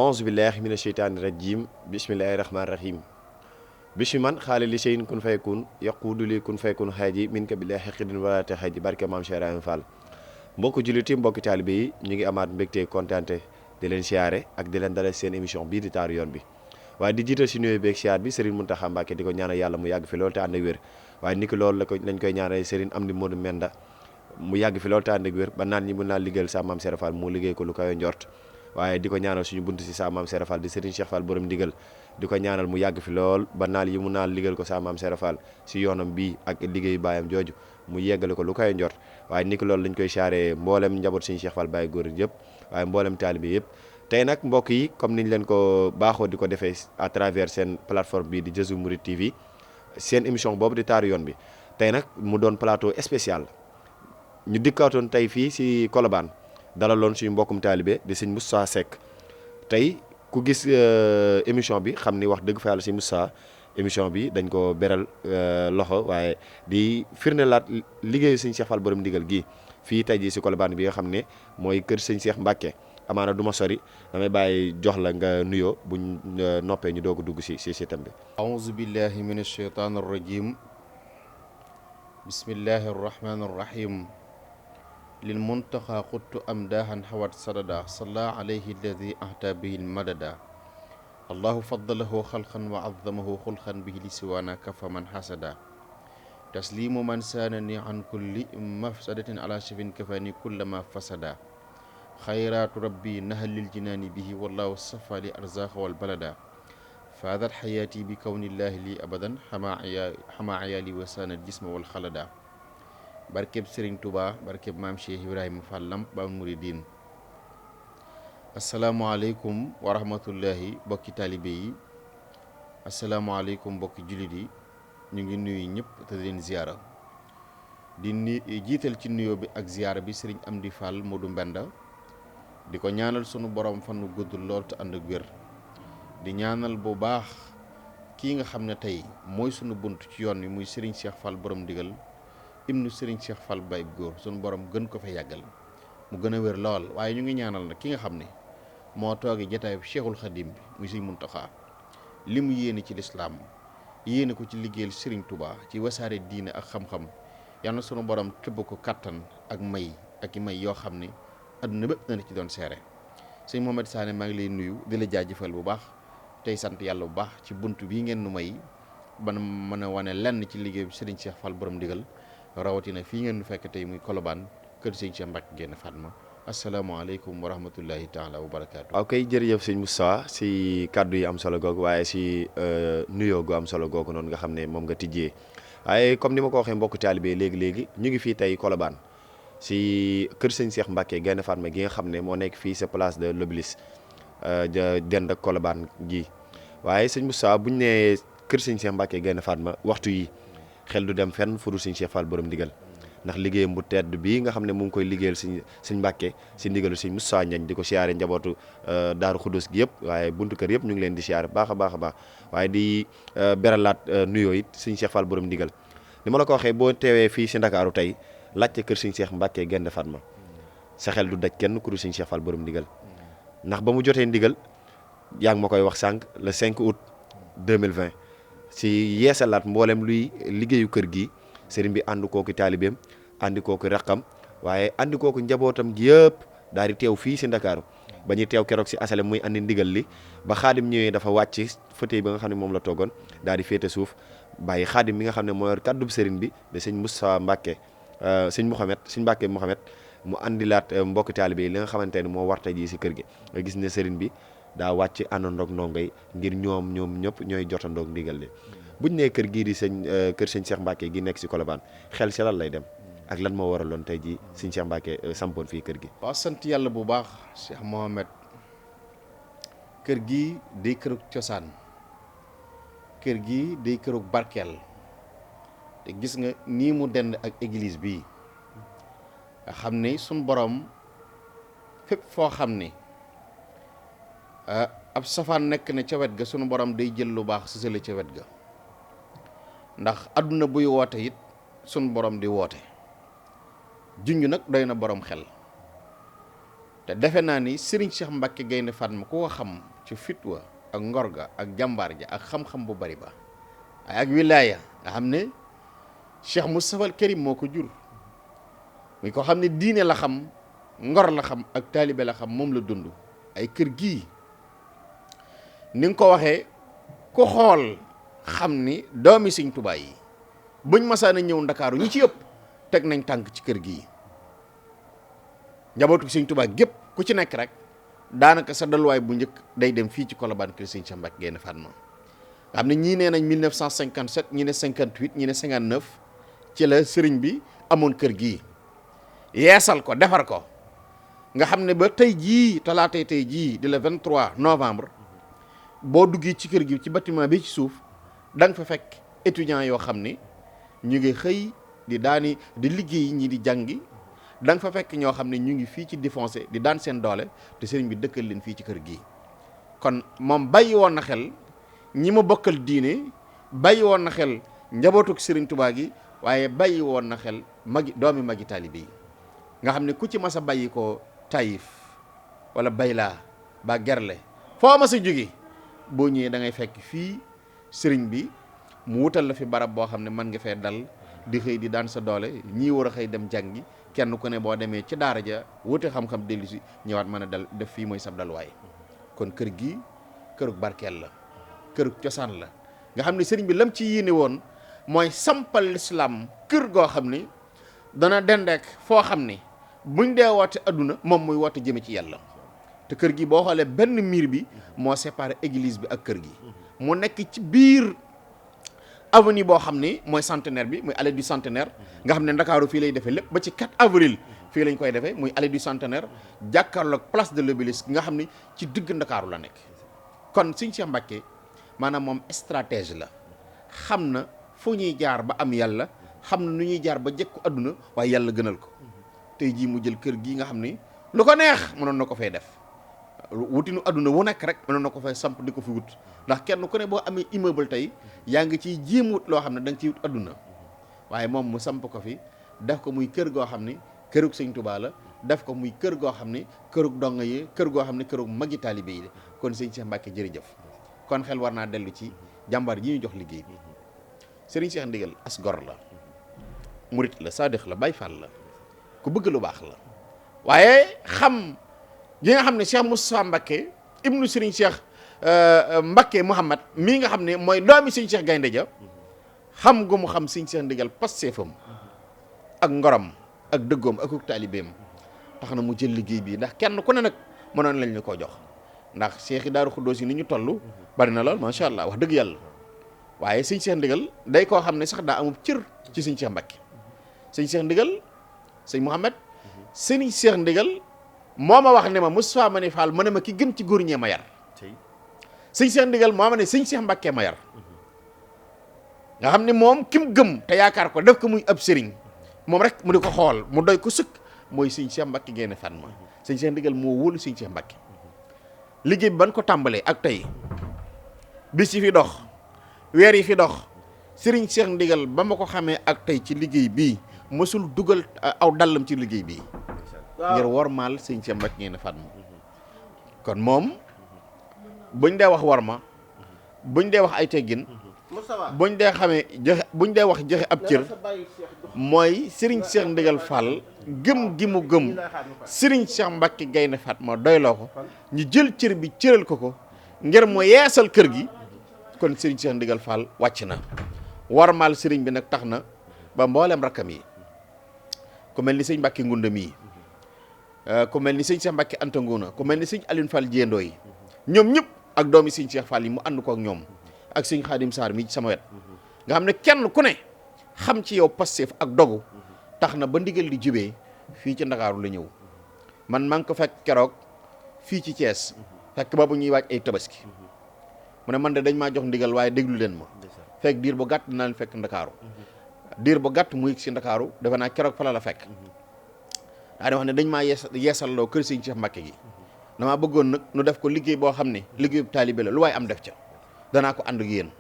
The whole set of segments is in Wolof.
aouzu billahi mina sheytaani rajim bismillahi rahmaani rahim bishi man xaali li seyin kun faykun yaquudu li kun faykun xaaji min ka billahi xidin walaate xaaji barke maam Cheikh Ibrahima Fall mbokki julliti mbokki taalibe yi ñu ngi amaat mbégte kontaante di leen siyaare ak di leen dalal seen émission bii di taaru yoon bi waaye di jiital si nuyoo beeg siyaar bi Serigne Mountakha Mbacké di ko ñaanal yàlla mu yàgg fi loolu te ànd ak wér waaye niki loolu lañ koy ñaanal Serigne Amdi Modou Menda mu yàgg fi loolu te ànd ak wér ba naan ñi mën naa liggéeyal sa maam Cheikh Fall mu liggéey ko lu kawe njort waaye di ko ñaanal suñu bunt si sa maam Cheikh Fall di Serigne Cheikh Fall borom ndigal di ko ñaanal mu yàgg fi lool ba naal yi mu naal liggéeyal ko sa maam Cheikh Fall si yoonam bii ak liggéeyu baayam jooju mu yeggale ko lu kawe njort waaye niki loolu lañ koy siyaare mboolem njaboot Serigne Cheikh Fall Baye góor yëpp waaye mboolem taalibe yëpp tey nag mbokk yi comme niñ leen ko baaxoo di ko defee à travers seen plateforme bi di Jazboul Mouride TV seen émission boobu di taaru yoon bi tey nag mu doon plateau spécial ñu dikkaatoon tey fii si Colobane dalaloon suñu mbokkum taalibe di sëñ Moussa Seck tey ku gis émission bi xam ni wax dëgg fa yàlla si Moussa émission bi dañ ko beral loxo waaye di firndelaat liggéeyu sëñ Cheikh Fall borom ndigal gi fii tey jii si Colobane bi nga xam ne mooy kër sëñ Cheikh Mbacké amaana du ma sori damay bàyyi jox la nga nuyoo buñ noppee ñu doog a dugg si thème bi. aouzu billahi min ashaytaan arrajim bismillahi arrahmani arrahim lil muntaxa xuttu amdaahan xawat sadada salla alayhi alladi ahta bihi lmadada allahu faddalahu xalqan wa azamahu xulqan bihi li siwaana kafa man xasada taslimu man saanani an kulli mafsadatin ala shafin kafani kulla ma fasada xayraatu rabbi nahalil jinaani bihi wallahu safa li arzaqa wal balada faadat xayaati bi kawnillahi li abadan xama ayaali wasaanal jisma wal xalada barkeb Serigne Touba barkeb maam Cheikh Ibrahima Fall Lamp Baabul Muridiin asalaamualeykum wa rahmatullahi bokki taalibe yi asalaamualeykum bokki jullit yi ñu ngi nuyu ñëpp te di leen ziyaara di jiital ci nuyoo bi ak ziyaara bi Serigne Amdi Fall Modou Mbenda di ko ñaanal sunu borom fan wu gudd lool te ànd ak wér di ñaanal bu baax kii nga xam ne tey mooy sunu bunt ci yoon wi muy Serigne Cheikh Fall borom ndigal ibnu Serigne Cheikh Fall Baye góor sunu borom gën ko fa yàggal mu gën a wér lool waaye ñu ngi ñaanal nag ki nga xam ne moo toogee jataayu Cheikhul Khadim bi muy Serigne Mountakha li mu yéene ci lislaam yéene ko ci liggéeyal Serigne Touba ci wasaare diine ak xam-xam yal na sunu borom tëbb ko kattan ak may ak i may yoo xam ne adduna bépp na ci doon seere sëñ Mohamed Sané maa ngi lay nuyu di la jaajëfal bu baax tey sant yàlla bu baax ci bunt bii ngeen nu may ba mën a wane lenn ci liggéey bi Serigne Cheikh Fall borom ndigal rawatina fii ngeen nu fekk tey muy Colobane kër sëñ Cheikh Mbacké Gaïndé Fatma asalaamaaleykum wa rahmatullahi taala wa barakaatu. waaw kay jërëjëf sëñ Moussa si kàddu yi am solo googu waaye si nuyoo gu am solo googu noonu nga xam ne moom nga tijjee waaye comme ni ma ko waxee mbokk taalibe léegi ñu ngi fii tey Colobane si kër sëñ Cheikh Mbacké Gaïndé Fatma gi nga xam ne moo nekk fii sa place de l'Obélisque dend ak Colobane gi waaye sëñ Moussa buñ nee kër sëñ Cheikh Mbacké Gaïndé Fatma waxtu yi xel du dem fenn fu dul sëñ Cheikh Fall borom ndigal ndax liggéeyam bu tedd bii nga xam ne mu ngi koy liggéeyal sëñ Mbacké si ndigalu sëñ Moussa Ñañ di ko siyaare njabootu Daaru Xudus gi yëpp waaye buntu kër yëpp ñu ngi leen di siyaare baax a baax a baax waaye di beralaat nuyoo it sëñ Cheikh Fall borom ndigal ni ma la ko waxee boo teewee fii si Ndakaaru tey laajte kër sëñ Cheikh Mbacké Gaïndé Fatma sa xel du daj kenn ku dul sëñ Cheikh Fall borom ndigal ndax ba mu jotee ndigal yaa ngi ma koy wax sànq le 5 août 2020 si yeesalaat mboolem luy liggéeyu kër gi sëriñ bi ànd kooku taalibeem àndi kooku raqam waaye àndi kooku njabootam gi yëpp daal di teew fii si Ndakaaru ba ñuy teew keroog si asale muy andi ndigal li ba xaadim ñëwee dafa wàcc fauteuil ba nga xam ne moom la toogoon daal di féete suuf bàyyi xaadim mi nga xam ne moo yor kàddub sëriñ bi de sëñ Moussa Mbacké sëñ Mbacké Mouhamed mu andilaat mbokk taalibe yi li nga xamante ne moo warta ji si kër gi nga gis ne sëriñ bi daa wàcc àndandoog ndongo yi ngir ñoom ñëpp ñooy jotandoog ndigal li buñ nee kër gii di kër sëñ Cheikh Mbacké gi nekk si Colobane xel si lan lay dem ak lan moo waraloon tey jii sëñ Cheikh Mbacké sampoon fii kër gi. waaw sant yàlla bu baax Cheikh Mohamed kër gi day kërug cosaan kër gi day kërug barkeel te gis nga nii mu dend ak église bii nga xam ne suñ borom fépp foo xam ne ab safaan nekk na ca wet ga sunu borom day jël lu baax sësale ca wet ga ndax adduna buy woote it sunu borom di woote junj nag doy na borom xel te defe naa ni Serigne Cheikh Mbacke Gaynde Fatma ku ko xam ci fitwa ak ngor ga ak jàmbaar ja ak xam-xam bu bari ba waaye ak wilaaya nga xam ne Cheikh Moustapha al Karim moo ko jur muy ko xam ne diine la xam ngor la xam ak taalibe la xam moom la dund ay kër gii ni nga ko waxee ku xool xam ni doomi Sëñ Tuubaa yi buñ masaana ñëw Ndakaaru ñi ci ëpp teg nañ tànk ci kër gii njabootu Sëñ Tuubaa gépp ku ci nekk rek daanaka sa dalwaay bu njëkk day dem fii ci Colobane kër Sëñ Cheikh Mbacke Gaynde Fatma nga xam ne ñii nee nañ 1957 ñi ne 58 ñi ne 59 ci la sëriñ bi amoon kër gii yeesal ko defar ko nga xam ne ba tey jii talaatay tey jii di le 23 novembre boo duggee ci kër gi ci bâtiment bi ci suuf da nga fa fekk étudiants yoo xam ni ñu ngi xëy di liggéey ñi di jàngi da nga fa fekk ñoo xam ne ñu ngi fii ci défoncé di daan seen doole te sëriñ bi dëkkal leen fii ci kër gi kon moom bàyyi woon na xel ñi ma bokkal diine bàyyi woon na xel njabootuk sëriñ Tuubaa gi waaye bàyyi woon na xel doomi magi taalibe yi nga xam ne ku ci mas a bàyyi ko Taïf wala Bayla ba Gerle foo mas a jóge boo ñëwee da ngay fekk fii sëriñ bi mu wutal la fi barab boo xam ne mën nga fee dal di xëy di daan sa doole ñii war a xëy dem jàngi kenn ku ne boo demee ci daara ja wuti xam-xam dellu si ñëwaat mën a dal def fii mooy sab dalwaay kon kër gi kërug barkeel la kërug cosaan la nga xam ne sëriñ bi lam ci yéene woon mooy sampal lislaam kër goo xam ne dana dendeek foo xam ne buñ dee woote adduna moom muy woote jëme ci yàlla te kër gi boo xoolee benn miir bi moo séparé église bi ak kër gi mu nekk ci biir avenue boo xam ni mooy centenaire bi muy allée du centenaire nga xam ne Ndakaaru fii lay defee lépp ba ci 4 avril fii lañ koy defee muy allée du centenaire jàkkaarloog place de l'Obélisque nga xam ni ci digg Ndakaaru la nekk kon Sëñ Cheikh Mbacke maanaam moom stratège la xam na fu ñuy jaar ba am yàlla xam na nu ñuy jaar ba jekku adduna waaye yàlla gënal ko tey jii mu jël kër gii nga xam ni lu ko neex mënoon na ko fay def wutinu adduna wu nekk rek mënoon na ko fay samp di ko fi wut ndax kenn ku ne boo amee immeuble tey yaa ngi ciy jéem wut loo xam ne da nga ciy wut adduna waaye moom mu samp ko fi def ko muy kër goo xam ni kërug Sëñ Tuubaa la def ko muy kër goo xam ni kërug donga yi kër goo xam ne kërug magi taalibe yi kon Sëñ Cheikh Mbacke jërëjëf kon xel war naa dellu ci jàmbaar yi ñu jox liggéey bi Serigne Cheikh Ndigal as gor la murit la saadix la Baay Faal la ku bëgg lu baax la waaye xam yi nga xam ne Cheikh Moustapha Mbacke ibnu Serigne Cheikh Mbacke Mouhamad mii nga xam ne mooy doomi Serigne Cheikh Gaynde ja xam gu mu xam Serigne Cheikh Ndigal passeefam ak ngoram ak dëggoom ak taalibeem tax na mu jël liggéey bi ndax kenn ku ne nag mënoon lañ la koo jox ndax Cheikh yi Daaru Xuddoos yi ni ñu toll bari na lool macha allah wax dëgg yàlla waaye Serigne Cheikh Ndigal day koo xam ne sax daa amul cër ci Serigne Cheikh Mbacke Serigne Cheikh Ndigal sëñ Mouhamed Serigne Cheikh Ndigal moo ma wax ne ma Moustapha Mani Fall mu ne ma ki gën ci góor ñee ma yar sëñ Cheikh Ndigal moo ma ne sëñ Cheikh Mbacke ma yar nga xam ne moom ki mu gëm te yaakaar ko def ko muy ab sëriñ moom rek mu di ko xool mu doy ko sëkk mooy sëñ Cheikh Mbacke Gaynde Fatma sëñ Cheikh Ndigal moo wóolu sëñ Cheikh Mbacke liggéey bi ban ko tàmbalee ak tey bis yi fi dox weer yi fi dox Serigne Cheikh Ndigal ba ma ko xamee ak tey ci liggéey bii mësul dugal aw dallam ci liggéey bii ngir wormaal sëñ Cheikh Mbacke Gaynde Fatma kon moom buñ dee wax worma buñ dee wax ay teggin buñ dee xamee joxe buñ dee wax joxe ab cër mooy Serigne Cheikh Ndigal Fall gëm gi mu gëm Serigne Cheikh Mbacke Gaynde Fatma doyloo ko ñu jël cër bi cëral ko ngir mu yeesal kër gi kon Serigne Cheikh Ndigal Fall wàcc na wormaal Serigne bi nag tax na ba mboolem rakkam yi ku mel ni sëñ Mbacke Ngunda mii ku mel ni sëñ Cheikh Mbacke Anta Nguna ku mel ni sëñ Alioune Fall Jéendoo yi ñoom ñëpp ak doomi sëñ Cheikh Fall yi mu ànd ko ak ñoom ak sëñ Xaadim Sarr mi ci sama wet nga xam ne kenn ku ne xam ci yow Pastef ak dogu tax na ba ndigal di jubee fii ci Ndakaaru la ñëw man maa ngi ko fekk keroog fii ci Thiès fekk boobu ñuy waaj ay tabaski mu ne man de dañ maa jox ndigal waaye déglu leen ma fekk diir bu gàtt dinaa leen fekk Ndakaaru diir bu gàtt mu yëg si Ndakaaru defe naa keroog fa la fekk daa di wax ne dañ maa yeesalloo kër sëñ Cheikh Mbacke gi damaa bëggoon nag nu def ko liggéey boo xam ne liggéeyu taalibe la lu waaye am def ca danaa ko ànd ak yéen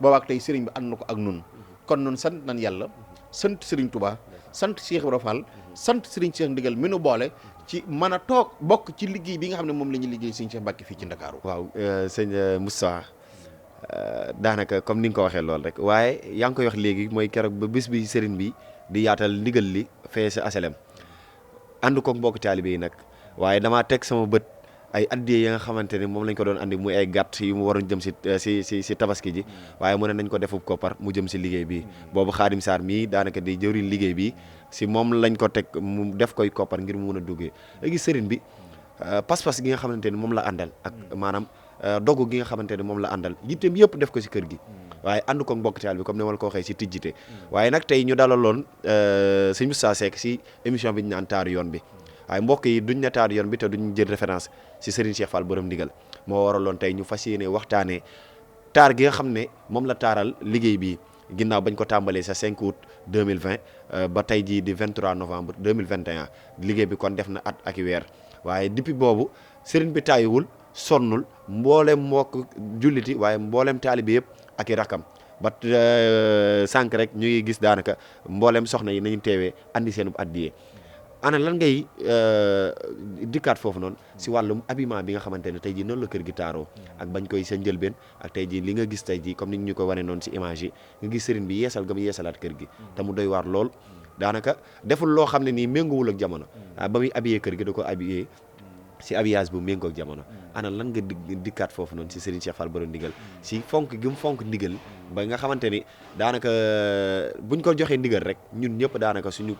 boobaak tey sëriñ bi ànd na ko ak nun kon nun sant nañ yàlla sant sëriñ Touba sant Cheikh Ibra Fall sant sëriñ Cheikh Ndigal mi nu boole ci mën a toog bokk ci liggéey bi nga xam ne moom la ñuy liggéey sëñ Cheikh Mbacke fii ci Ndakaaru. waaw sëñ Moustapha daanaka comme ni nga ko waxee loolu rek waaye yaa ngi koy wax léegi mooy keroog ba bis bi sëriñ bi di yaatal ndigal li fee sa asalem ànd koog mbokk taalibe yi nag waaye damaa teg sama bët ay addiye yi nga xamante ne moom lañ ko doon andi muy ay gàtt yu mu waroon jëm si tabaski ji waaye mu ne nañ ko defub koppar mu jëm si liggéey bi boobu Xaadim Sarr mii daanaka di jëwriñ liggéey bi si moom lañ ko teg mu def koy koppar ngir mu mun a duggee léegi sëriñ bi pas-pas gi nga xamante ne moom la àndal ak maanaam dogu gi nga xamante ne moom la àndal yitteem yëpp def ko si kër gi waaye ànd ko mbokk taal bi comme ni ma la ko waxee si tijjite waaye nag tey ñu dalaloon sëñ Moustapha Seck si émission bi ñu naan taaru yoon bi waaye mbokk yi duñ ne taaru yoon bi te duñ jël référence si Serigne Cheikh Fall borom ndigal moo waraloon tey ñu fas yéene waxtaanee taar gi nga xam ne moom la taaral liggéey bi ginnaaw bañ ko tàmbalee sa 5 août 2020 ba tey jii di 23 novembre 2021 liggéey bi kon def na at ak i weer waaye depuis boobu Serigne bi tàyyiwul sonnul mboolem mbokk julliti waaye mboolem taalibe yëpp ak i rakam ba sànq rek ñu ngi gis daanaka mboolem soxna yi nañu teewee andi seenub addiyee ana lan ngay dikkaat foofu noonu si wàllum habillement bi nga xamante ne tey jii noonu la kër gi taaroo ak bañ koy sa njëlbeen ak tey jii li nga gis tey jii comme ni ñu ko wane noonu si image yi nga gis sëriñ bi yeesal ga mu yeesalaat kër gi te mu doy waar lool daanaka deful loo xam ne nii méngoowul ak jamono ba muy habillé kër gi da ko habillé si habillage bu méngoo ak jamono ana lan nga dikkaat foofu noonu si Serigne Cheikh Fall borom ndigal si fonk gi mu fonk ndigal ba nga xamante ni daanaka buñ ko joxee ndigal rek ñun ñëpp daanaka suñu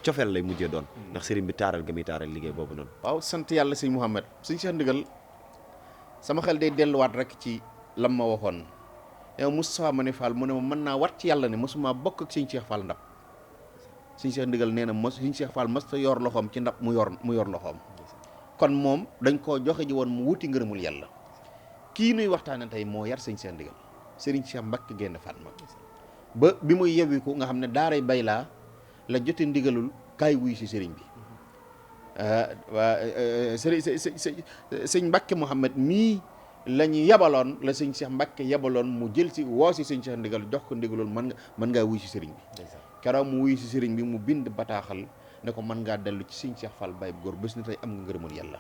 cofeel lay mujjee doon ndax Serigne bi taaral ga muy taaral liggéey boobu noonu. waaw sant yàlla sëñ Mouhamed sëñ Cheikh ndigal sama xel day delluwaat rek ci lam ma waxoon yow Moustapha ma ne Fall mu ne ma mën naa wat ci yàlla ne mosuma bokk ak sëñ Cheikh Fall ndab sëñ Cheikh ndigal nee na sëñ Cheikh Fall mos ta yor loxoom ci ndab mu yor loxoom. kon moom dañ koo joxe ji woon mu wuti ngërëmul yàlla kii nuy waxtaane tey moo yar sëñ Cheikh ndigal Serigne Cheikh Mbacke Gaïndé Fatma ba bi muy yewwiku nga xam ne daaray bay laa la jote ndigalul kaay wuy si sëriñ bi sëñ Mbacke Mouhamed mii la ñu yabaloon la sëñ Cheikh Mbacke yabaloon mu jël si woo si sëñ Cheikh ndigal jox ko ndigalul mën ngaa wuy si sëriñ bi keroog mu wuy si sëriñ bi mu bind bataaxal ne ko mën ngaa dellu ci sëñ Cheikh Fall Baye góor bés ni tey am nga ngërëmul yàlla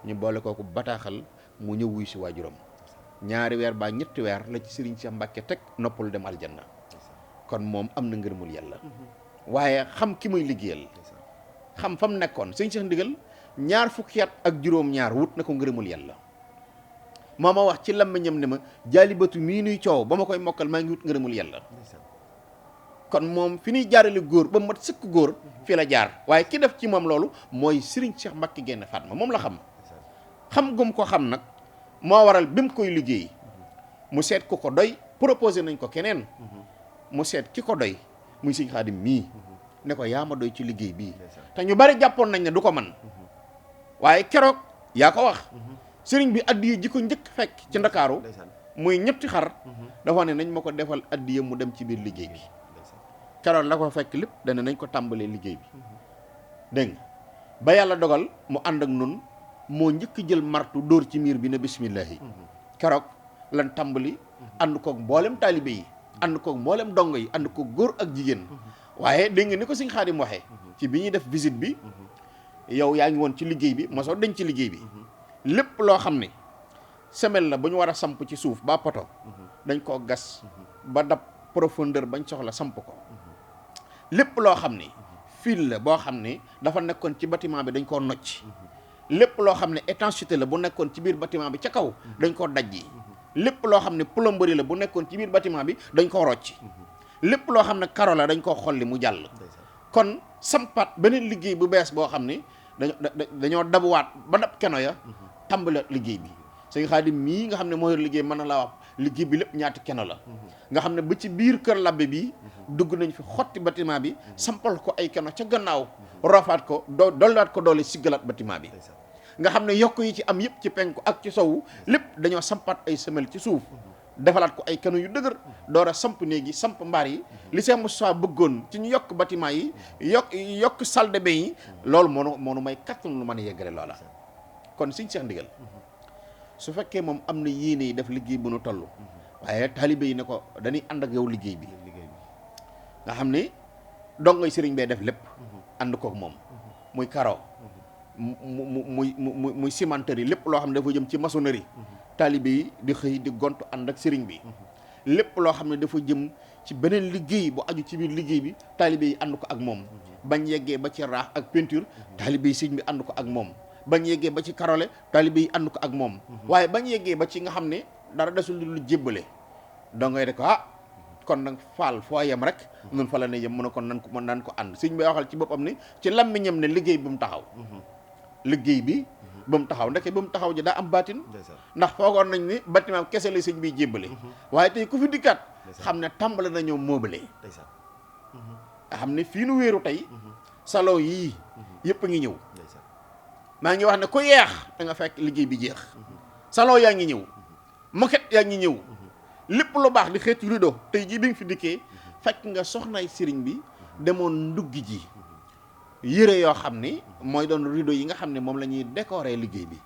ñu boole kooku bataaxal mu ñëw wuy si waajuram ñaari weer ba ñetti weer la ci sëriñ Cheikh Mbacke teg noppal dem aljanna kon moom am na ngërëmul yàlla waaye xam ki muy liggéeyal xam fa mu nekkoon sëñ Cheikh ndigal ñaar fukki at ak juróom-ñaar wut na ko ngërëmul yàlla moo ma wax ci làmmiñam ne ma jaalibatu mii nuy coow ba ma koy mokkal maa ngi wut ngërëmul yàlla kon moom fi ñuy jaarale góor ba mat sëkk góor fi la jaar waaye ki def ci moom loolu mooy Serigne Cheikh Mbacke Gaïndé Fatma moom la xam gum ko xam nag moo waral bi mu koy liggéey mu seet ku ko doy proposé nañ ko keneen mu seet ki ko doy muy sëñ Xaadim mii ne ko yaa ma doy ci liggéey bii te ñu bari jàppoon nañ ne du ko man waaye keroog yaa ko wax sëriñ bi addiye ji ko njëkk fekk ci Ndakaaru muy ñetti xar dafa ne nañ ma ko defal addiye mu dem ci biir liggéey bi keroog la ko fekk lépp dana nañ ko tàmbalee liggéey bi dégg nga ba yàlla dogal mu ànd ak nun moo njëkk jël martu dóor ci miir bi ne bismillahi keroog lan tàmbali ànd koog mboolem taalibe yi ànd koog mboolem dongo yi ànd koog góor ak jigéen waaye dégg nga ni ko sëñ Xaadim waxee ci bi ñuy def visite bi yow yaa ngi woon ci liggéey bi mosoo dañ ci liggéey bi lépp loo xam ne semelle la bu ñu war a samp ci suuf ba poto dañ koo gas ba dab profondeur bañ soxla samp ko lépp loo xam ne fil la boo xam ne dafa nekkoon ci bâtiment bi dañ koo nocc lépp loo xam ne étanchéité la bu nekkoon ci biir bâtiment bi ca kaw dañ koo dajji lépp loo xam ne plomberie la bu nekkoon ci biir bâtiment bi dañ koo rocc lépp loo xam ne karo la dañ koo xolli mu jàll kon sampat beneen liggéey bu bees boo xam ne dañoo dabuwaat ba dab keno ya tàmbali liggéey bi sëñ Xaadim mii nga xam ne moo yor liggéey mën na laa wax liggéey bi lépp ñaati keno la nga xam ne ba ci biir kër labbe bi dugg nañ fi xotti bâtiment bi sampal ko ay keno ca gannaaw rofaat ko dolliwaat ko doole siggalaat bâtiment bi nga xam ne yokk yi ci am yëpp ci penku ak ci sowu lépp dañoo sampaat ay semelle ci suuf defalaat ko ay keno yu dëgër door a samp néegi samp mbaar yi li Cheikh Moustapha bëggoon ci ñu yokk bâtiment yi yokk salle de bain yi loolu moonu may kattan lu mën a yeggale loola kon Sëñ Cheikh Ndigal su fekkee moom am na yéene yi def liggéey bu nu toll waaye taalibe yi ne ko dañuy ànd ak yow liggéey bi nga xam ne dongoy sëriñ bee def lépp ànd kook moom muy karo muy cimenterie lépp loo xam ne dafa jëm ci maçonnerie taalibe yi di xëy di gont ànd ak sëriñ bi lépp loo xam ne dafa jëm ci beneen liggéey bu aju ci biir liggéey bi taalibe yi ànd ko ak moom bañ yeggee ba ci raax ak peinture taalibe yi sëriñ bi ànd ko ak moom bañ yeggee ba ci karole taalibe yi ànd ko ak moom waaye bañ yeggee ba ci nga xam ne dara desul lu jébbale da ngay rek kon nag faal foo yem rek nun fa la ne yem mën a kon nan ko ànd sëriñ bi waxal ci boppam ne ci làmmiñam ne liggéey bu mu taxaw liggéey bi ba mu taxaw ndeke ba mu taxaw ji daa am baatin ndax foogoon nañ ni bâtiment kese la sëñ bi jébbale waaye tey ku fi dikkaat xam ne tàmbale nañoo moobale nga xam ne fii nu wéeru tey salon yii yëpp a ngi ñëw maa ngi wax ne ku yeex da nga fekk liggéey bi jeex salon yaa ngi ñëw moquette yaa ngi ñëw lépp lu baax di xeeti rideau tey jii bi nga fi dikkee fekk nga soxnaay sëriñ bi demoon nduggi ji yére yoo xam ni mooy doon rideau yi nga xam ne moom la ñuy décorer liggéey bi.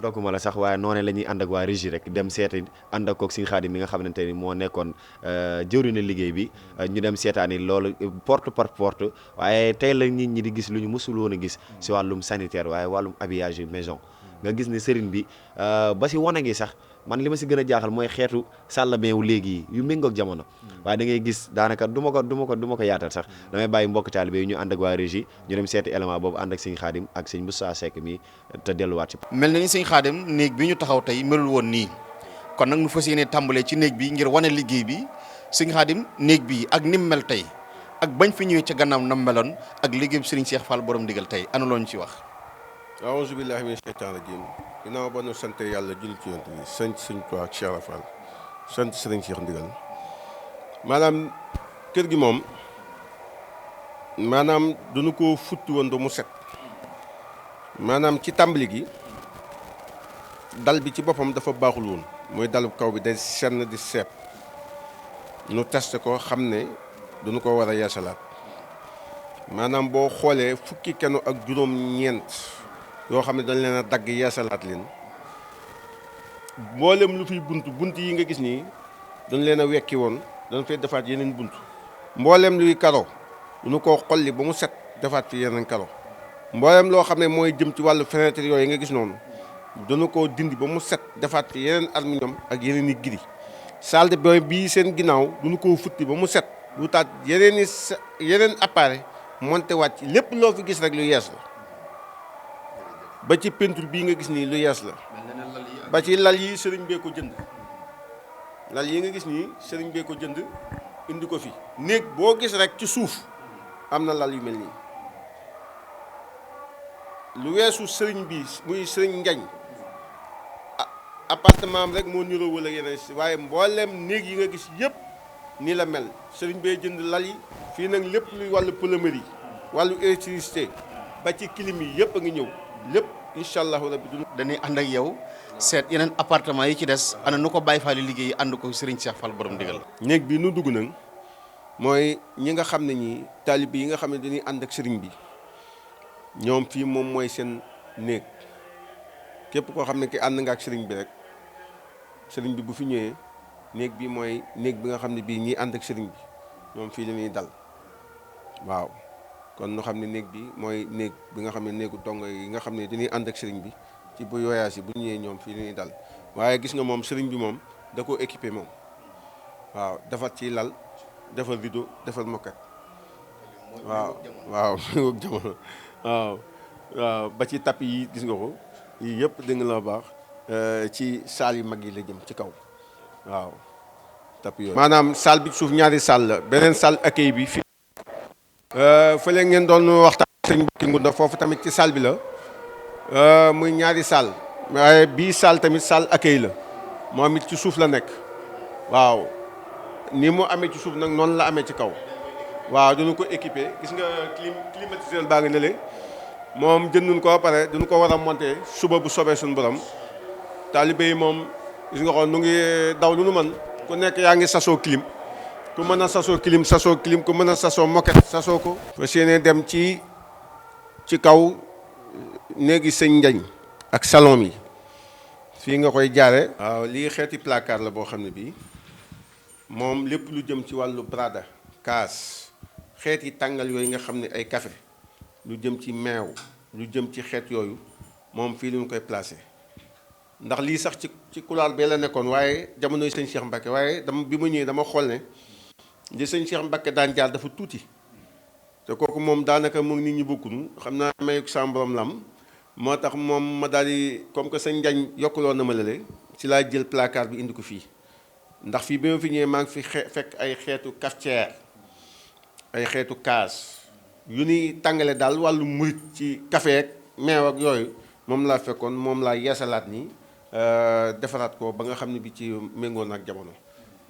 donc ma la sax waaye noonu la ñuy ànd ak waa régie rek dem seeti ànd ak koog Sëñ Xaadim mi nga xamante ni moo nekkoon jëwriñu liggéey bi ñu dem seetaani loolu porte par porte waaye tey la nit ñi di gis lu ñu mësul woon a gis si wàllum sanitaire waaye wàllum habillage maison nga gis ne sëriñ bi ba si wane gi sax man li ma si gën a jaaxal mooy xeetu sàllameewu léegi yu méngoog jamono waaye da ngay gis daanaka du ma ko yaatal sax damay bàyyi mbokk taalibe yi ñu ànd ak waa régie ñu dem seeti élément boobu ànd ak Sëñ Xaadim ak Sëñ Moussa Seck mi te delluwaat ci mel na ni Sëñ Xaadim néeg bi ñu taxaw tey melul woon nii kon nag nu fas yéene tàmbalee ci néeg bi ngir wane liggéey bi Sëñ Xaadim néeg bi ak nim mel tey ak bañ fi ñëwee ca gannaaw nam meloon ak liggéey bi Sëriñ Cheikh Fall borom ndigal tey ana loo ñu ci wax. aouzu billahi mina sheytaan rajim ginnaaw ba nu sant yàlla julli ci yonent bi sant Sëriñ Tuubaa ak Cheikh Fall sant Sëriñ Cheikh ndigal maanaam kër gi moom maanaam duñu ko futti woon ba mu set maanaam ci tàmbali gi dal bi ci boppam dafa baaxul woon mooy dalu kaw bi day senn di seet nu testé ko xam ne duñu ko war a yeesalaat maanaam boo xoolee fukki kenu ak juróom-ñeent yoo xam ne dañ leen a dagg yeesalaat leen mboolem lu fiy bunt yi nga gis nii dañ leen a wekki woon dañ fay defaat yeneen bunt mboolem luy karo duñu ko xolli ba mu set defaat fi yeneen karo mboolem loo xam ne mooy jëm ci wàllu fenêtre yooyu nga gis noonu dañu koo dindi ba mu set defaat fi yeneen aluminium ak yeneen i giri salle de bain bii seen ginnaaw duñu koo futti ba mu set lu taat yeneen appareil monté waat ci lépp loo fi gis rek lu yees la ba ci peinture bii nga gis nii lu yees la ba ci lal yi sëriñ bee ko jënd lal yi nga gis nii sëriñ bee ko jënd indi ko fi néeg boo gis rek ci suuf am na lal yu mel nii lu weesu sëriñ bi muy sëriñ Ngañ appartement am rek moo niroo wala yeneen waaye mboolem néeg yi nga gis yëpp nii la mel sëriñ bee jënd lal yi fii nag lépp luy wàllu plomberie wàllu électricité ba ci clim yi yëpp a ngi ñëw lépp incha allahu rabbi dañuy ànd ak yow seet yeneen appartement yi ci des ana nu ko Baye Fall liggéey ànd ko Serigne Cheikh Fall borom ndigal. néeg bi nu dugg nag mooy ñi nga xam ne ñi taalibe yi nga xam ne dañuy ànd ak sëriñ bi ñoom fii moom mooy seen néeg képp koo xam ne ki ànd nga ak sëriñ bi rek sëriñ bi bu fi ñëwee néeg bi mooy néeg bi nga xam ne bii ñiy ànd ak sëriñ bi ñoom fii la ñuy dal waaw kon ñu xam ne néeg bi mooy néeg bi nga xam ne néegu dongo yi nga xam ne dañuy ànd ak sëriñ bi ci bu voyage yi bu ñëwee ñoom fii la ñuy dal waaye gis nga moom sëriñ bi moom da koo équipé moom waaw defar ci lal defar rideau defar moquette waaw waaw méngoog jamono waaw ba ci tapis yi gis nga ko yii yëpp dégg nga la baax ci salle yu mag yi la jëm ci kaw waaw tapis yooyu maanaam salle bi suuf ñaari salle la beneen salle accueil bi fii fële ngeen doon waxtaan sëriñ Mbacke Ngunda foofu tamit ci salle bi la muy ñaari salle waaye bii salle tamit salle accueil la moom it ci suuf la nekk waaw ni mu amee ci suuf nag noonu la amee ci kaw waaw dañu ko équipé gis nga climatiseur baa ngi nële moom jënduñ ko ba pare dañu ko war a monter suba bu sobee suñu borom taalibe yi moom gis nga xool nu ngi daw lu nu mën ku nekk yaa ngi sasoo clim ku mën a sasoo clim ku mën a sasoo moquette sasoo ko fas yéene dem ci kaw néegi sëñ Njañ ak salon yi fii nga koy jaare waaw lii xeeti placard la boo xam ne bii moom lépp lu jëm ci wàllu brada kaas xeeti tàngal yooyu nga xam ne ay café lu jëm ci meew lu jëm ci xeet yooyu moom fii lu ñu koy placé ndax lii sax ci couloir bee la nekkoon waaye jamonoy sëñ Cheikh Mbacke waaye bi ma ñëwee dama xool ne li sëñ Cheikh Mbacke daan jaar dafa tuuti te kooku moom daanaka mu nit ñi bokkunu xam naa mayu sama borom lam moo tax moom ma daal di comme que sëñ Njañ yokkuloon na ma lale ci laa jël placard bi indi ko fii ndax fii bi ma fi ñëwee maa ngi fi fekk ay xeetu cafetière ay xeetu kaas yu ni tàngale daal wàllu murit ci café ak meew ak yooyu moom laa fekkoon moom laa yeesalaat nii defaraat ko ba nga xam ne bi ci méngoon ak jamono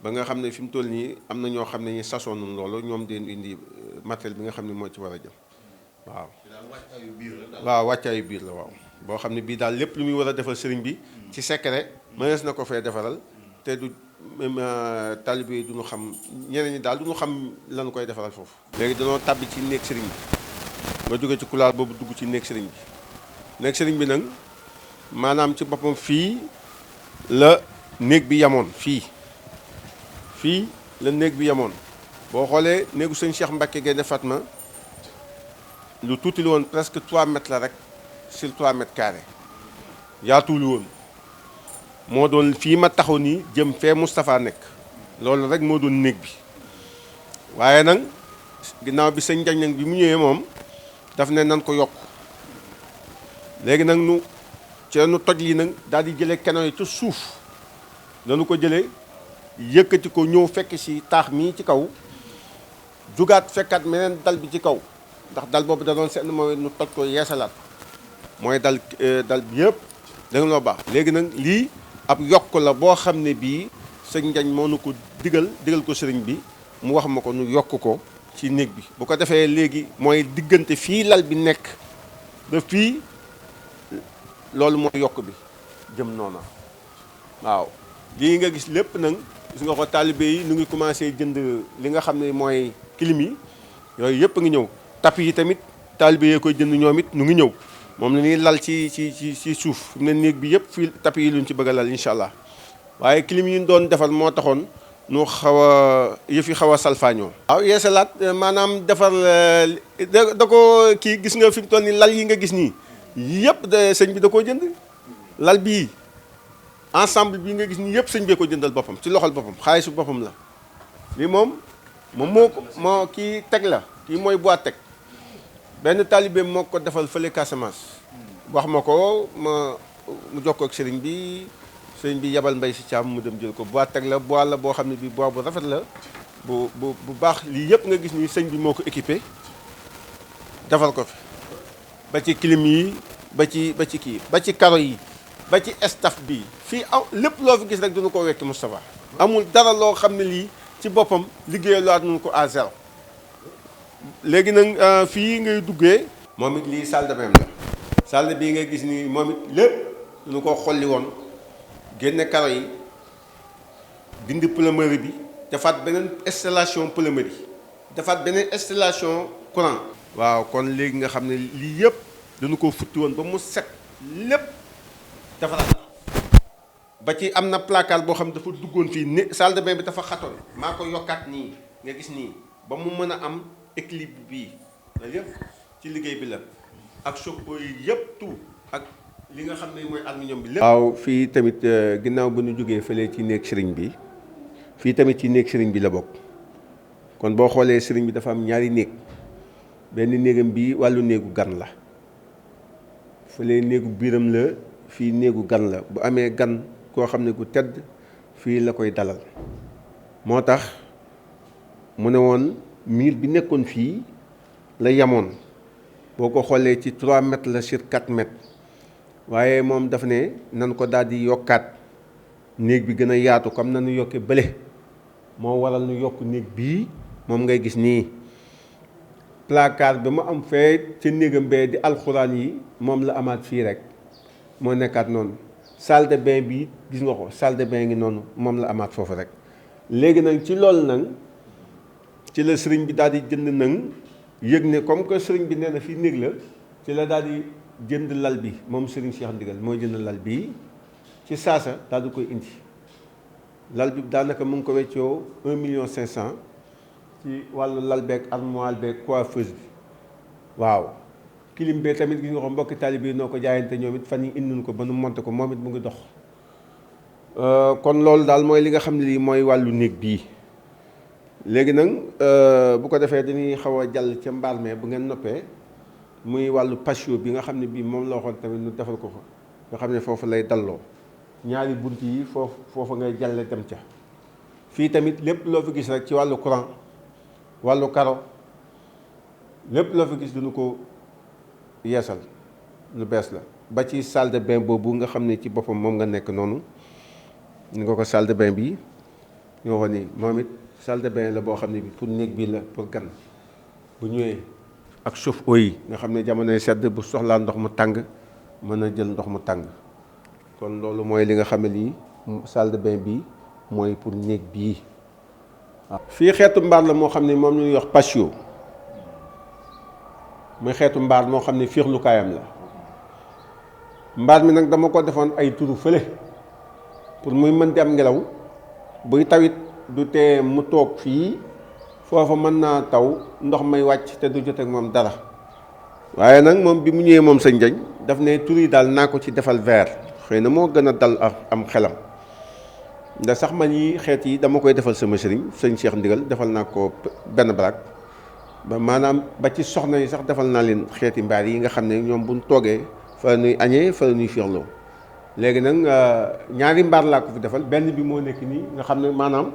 ba nga xam ne fi mu toll nii am na ñoo xam ne ñi sasoon nañ loolu ñoom den indi matériel bi nga xam ne moo ci war a jëm waaw. waaw wàccaayu biir la waaw boo xam ne bii daal lépp lu muy war a defal sëriñ bi ci secret mënees na ko fee defaral te du même taalibe yi duñu xam ñeneen ñi daal duñu xam lan koy defaral foofu. léegi danoo tàbbi ci néeg sëriñ bi nga jóge ci couloir boobu dugg ci néeg sëriñ bi néeg sëriñ bi nag maanaam ci boppam fii la néeg bi yamoon fii la néeg bi yamoon boo xoolee néegu sëñ Cheikh Mbacke Gaïndé Fatma lu tuuti li woon presque 3 mètres la rek sur 3 mètres carrés yaatuwul woon moo doon fii ma taxaw nii jëm fee Moustapha nekk loolu rek moo doon néeg bi waaye nag ginnaaw bi sëñ Njañ nag bi mu ñëwee moom daf ne nan ko yokk léegi nag nu ci nu toj lii nag daal di jëlee keno yi ca suuf nanu ko jëlee yëkkati ko ñëw fekk si taax mii ci kaw jugaat fekkaat meneen dal bi ci kaw ndax dal boobu da doon seetlu mooy nu toj ko yeesalaat mooy dal bi yëpp da nga loo baax léegi nag lii ab yokk la boo xam ne bii sëñ Njañ moo nu ko digal ko sëriñ bi mu wax ma ko nu yokk ko ci néeg bi bu ko defee léegi mooy diggante fii lal bi nekk ba fii loolu mooy yokk bi jëm noona waaw lii nga gis lépp nag gis nga ko taalibe yi nu ngi commencé jënd li nga xam ne mooy clim yi yooyu yëpp a ngi ñëw tapis yi tamit taalibe yee koy jënd ñoom it nu ngi ñëw moom la ñuy lal ci suuf ne néeg bi yëpp fii tapis yi luñ ci bëgg a lal incha allah waaye clim yi ñu doon defal moo taxoon nu xaw a yëf yi xaw a salfaañoo. waaw yeesalaat maanaam defar da ko kii gis nga fi mu toll nii lal yi nga gis nii yëpp sëñ bi da koo jënd lal bii ensemble bii nga gis nii yëpp sëñ bee ko jëndal boppam ci loxol boppam xaalisu boppam la lii moom moo kii teg la kii mooy boîte teg benn taalibe moo ko defal fële Casamance wax ma ko mu jokkoo ak sëriñ bi yebal mbay si caam mu dem jël ko boîte teg la bois la boo xam ne bii bois bu rafet la bu baax lii yëpp nga gis ni sëñ bi moo ko équipé defal ko fi ba ci clim yi ba ci kii ba ci karo yi ba ci staff bi fii lépp loo fi gis rek duñu ko wekki Moustapha amul dara loo xam ne lii ci boppam liggéeyalaat nañu ko à zéro léegi nag fii ngay duggee moom it lii salle de bain la salle bii nga gis ni moom it lépp duñu ko xolli woon génne karo yi dindi plomberie bi defaat beneen installation plomberie defaat beneen installation courant waaw kon léegi nga xam ne lii yëpp dañu ko futti woon ba mu set lépp defaraat ba ci am na placard boo xam ne dafa duggoon fii ne salle de bain bi dafa xatoon maa ko yokkaat nii nga gis nii ba mu mën a am équilibre bii loolu yëpp ci liggéey bi la ak chapeau yi yëpp tout ak li nga xam ne mooy aluminium bi lépp. waaw fii tamit ginnaaw bu ñu jógee fële ci néeg sëriñ bi fii tamit ci néeg sëriñ bi la bokk kon boo xoolee sëriñ bi dafa am ñaari néeg benn néegam bi wàllu néegu gan la fële néegu biiram la fii néegu gan la bu amee gan koo xam ne gu tedd fii la koy dalal moo tax mu ne woon miir bi nekkoon fii la yamoon boo ko xoolee ci 3 mètres la sur 4 mètres waaye moom daf ne nan ko daal di yokkaat néeg bi gën a yaatu comme nanu yokkee bële moo waral nu yokk néeg bii moom ngay gis nii placard bi mu am fee ca néegam bee di alxuraan yi moom la amaat fii rek moo nekkaat noonu salle de bain bi gis nga ko salle de bain ngi noonu moom la amaat foofu rek léegi nag ci loolu nag ci la sëriñ bi daal di jënd nag yëg ne comme que sëriñ bi nee na fii néeg la ci la daal di jënd lal bi moom sëriñ Cheikh Ndigal mooy jënd lal bi ci saasa daal di koy indi lal bi daanaka mu ngi ko weccoo 1,5 million ci wàllu lal beeg armoire beeg coiffeuse bi waaw clim bee tamit gis nga ko mbokki taalibe yi noo ko jaayante ñoom it fan yi indi ko ba nu monté ko moom it mu ngi dox. kon loolu daal mooy li nga xam ne lii mooy wàllu néeg bii léegi nag bu ko defee dañuy xaw a jàll ca mbaar mee bu ngeen noppee muy wàllu patio bi nga xam ne bii moom la waxoon tamit nu defal ko fa nga xam ne foofu lay dalloo ñaari bunt yi foofu ngay jàlle dem ca fii tamit lépp loo fi gis rek ci wàllu courant wàllu karo lépp loo fi gis duñu ko yeesal lu bees la ba ci salle de bain boobu nga xam ne ci boppam moom nga nekk noonu ni nga ko salle de bain bi ñoo wax ni moom it salle de bain la boo xam ne bi pour néeg bii la pour gan bu ñëwee ak chauffe-eau yi nga xam ne jamonoy sedd bu soxlaa ndox mu tàng mën a jël ndox mu tàng kon loolu mooy li nga xam ne lii salle de bain bi mooy pour néeg bii waaw. fii xeetu mbaar la moo xam ne moom la ñuy wax patio muy xeetu mbaar moo xam ne fiixlukaayam la mbaar mi nag dama ko defoon ay turu fële pour muy mën di am ngelaw buy tawit du tee mu toog fii foofa mën naa taw ndox may wàcc te du jot ak moom dara waaye nag moom bi mu ñëwee moom sëñ Ndiagne daf ne tur yi daal naa ko ci defal verre xëy na moo gën a dal am xelam ndax sax man yi xeet yi dama koy defal sama sëriñ sëñ Cheikh Ndigal defal naa ko benn baraag ba maanaam ba ci soxna yi sax defal naa leen xeeti mbaar yi nga xam ne ñoom buñ toogee fa la ñuy añee fa la ñuy fiixloo léegi nag ñaari mbaar laa ko fi defal benn bi moo nekk nii nga xam ne maanaam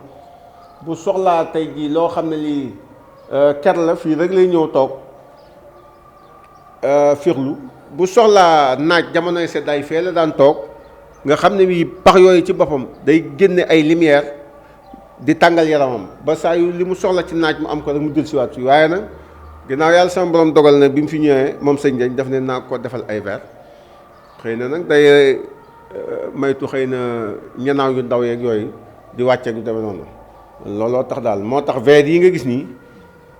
bu soxlaa tey jii loo xam ne lii ker la fii rek lay ñëw toog fiixlu bu soxlaa naaj jamonoy seddaay fee la daan toog nga xam ne bii pax yooyu ci boppam day génne ay lumière di tàngal yaramam ba saa yu li mu soxla ci naaj mu am ko rek mu dul siwaat fii waaye nag ginnaaw yàlla sama borom dogal na bi mu fi ñëwee moom sëñ Ndiagne daf ne naa ko defal ay verre xëy na nag day maytu xëy na ñanaaw yu ndaw yeeg yooyu di wàcce gu demee noonu looloo tax daal moo tax verre yi nga gis nii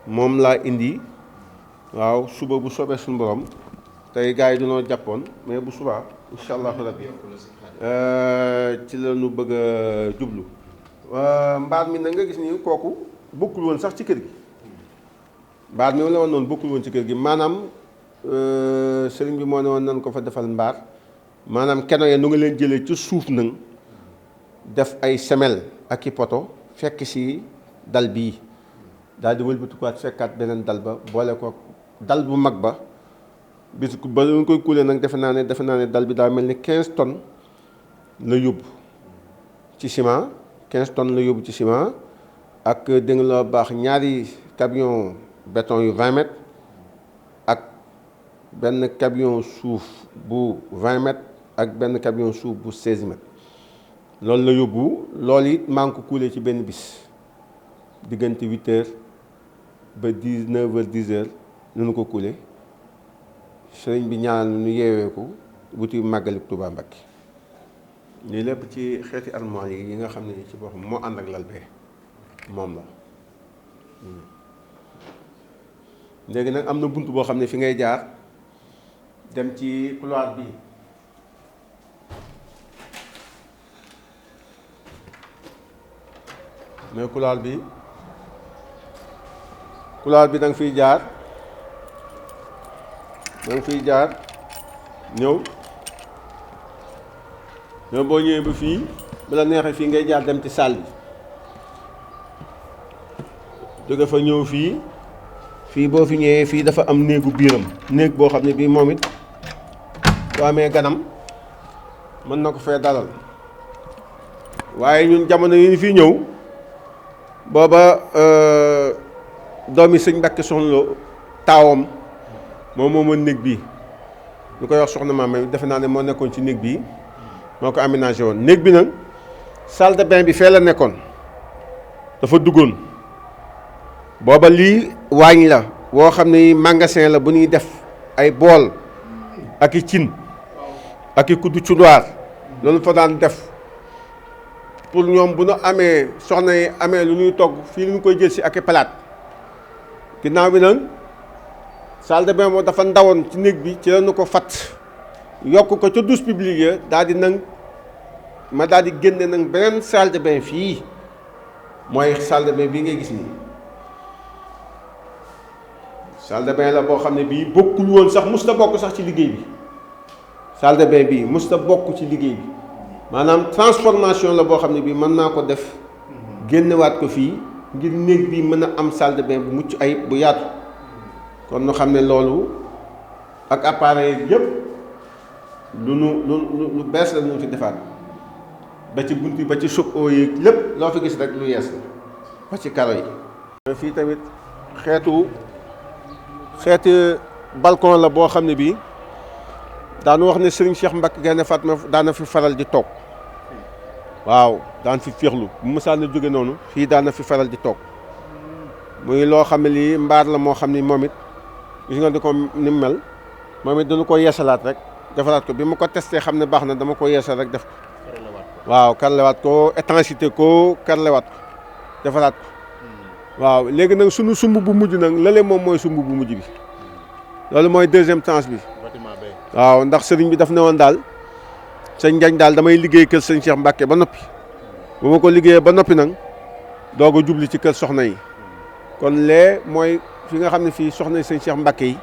moom laa indi waaw suba bu soobee suñu borom tey gars yi dunoo jàppoon mais bu subaa incha allahu rabbi ci la ñu bëgg a jublu mbaar mi nag nga gis nii kooku bokkul woon sax ci kër gi mbaar mi la woon noonu bokkul woon ci kër gi maanaam sëriñ bi moo ne woon nan ko fa defal mbaar maanaam keno ya nu nga leen jëlee ci suuf nag def ay semelle ak i poto fekk si dal bii daal di wëlbatikuwaat fekkaat beneen dal ba boole ko dal bu mag ba bis ba ñu koy kuulee nag defe naa ne dal bi daa mel ni 15 tonnes la yóbbu ci ciment 15 tonnes la yóbbu ci ciment ak dégg nga la baax ñaari camion béton yu 20 mètres ak benn camion suuf bu 20 mètres ak benn camion suuf bu 16 mètres loolu la yóbbu loolu it maa ngi ko kuulee ci benn bis diggante 8 heures ba 19 heures 10 heures nu ko kuulee sëriñ bi ñaanal nu yeewee ko wuti màggali Tuubaa Mbàkke lii lépp ci xeeti armoire yi nga xam ne ci boppam moo ànd ak lal bee moom la léegi nag am na bunt boo xam ne fi ngay jaar dem ci couloir bi mais couloir bi da nga fiy jaar ñëw boo ñëwee ba fii bu la neexee fii ngay jaar dem ci salle bi jóge fa ñëw fii boo fi ñëwee fii dafa am néegu biiram néeg boo xam ne bii moom it soo amee ganam mën na ko fee dalal waaye ñun jamono yi ñu fii ñëw booba doomi sëñ Mbàkke Soxna Lo taawam moom moomoon néeg bii ñu koy wax soxna maam defe naa ne moo nekkoon ci néeg bii moo ko aménagé woon néeg bi nag salle de bain bi fee la nekkoon dafa duggoon booba lii waañ la woo xam ne magasin la bu ñuy def ay bool ak i cin ak i kuddu cunduwaar loolu fa daan def pour ñoom bu nu amee soxna yi amee lu ñuy togg fii lu ñu koy jël si ak i palaat ginnaaw bi nag salle de bain moo dafa ndawoon ci néeg bi ci la ñu ko fat yokk ko ca douche publique ya daal di nag ma daal di génne nag beneen salle de bain fii mooy salle de bain bii ngay gis nii salle de bain la boo xam ne bii bokkul woon sax musta bokk sax ci liggéey bi salle de bain bii musta bokk ci liggéey bi maanaam transformation la boo xam ne bii mën naa ko def génnewaat ko fii ngir néeg bi mën a am salle de bain bu mucc ayib bu yaatu kon nu xam ne loolu ak appareil yëpp lu bees la ñu fi defaat ba ci bunt yi ba ci supp yi lépp loo fi gis rek lu yees la ba ci karo yi. fii tamit xeeti balcon la boo xam ne bii daanu wax ne Serigne Cheikh Mbacke Gaïndé Fatma daana fi faral di toog waaw daan fi féexlu bu mësaan na jóge noonu fii daana fi faral di toog muy loo xam ne lii mbaar la moo xam ni moom it gis nga di ko ni mu mel moom it dañu ko yeesalaat rek defaraat ko bi ma ko testé xam ne baax na dama ko yeesal rek def ko waaw karlewaat ko étanchéité ko karlewaat ko defaraat ko waaw léegi nag sunu sumb bu mujj nag lële moom mooy sumb bu mujj bi loolu mooy deuxième tranche bi waaw ndax sëriñ bi daf ne woon daal sëñ Njañ daal damay liggéey kër sëñ Cheikh Mbacke ba noppi bu ma ko liggéeyee ba noppi nag doog a jubli ci kër soxna yi kon lee mooy fi nga xam ne fii soxna yi sëñ Cheikh Mbacke yi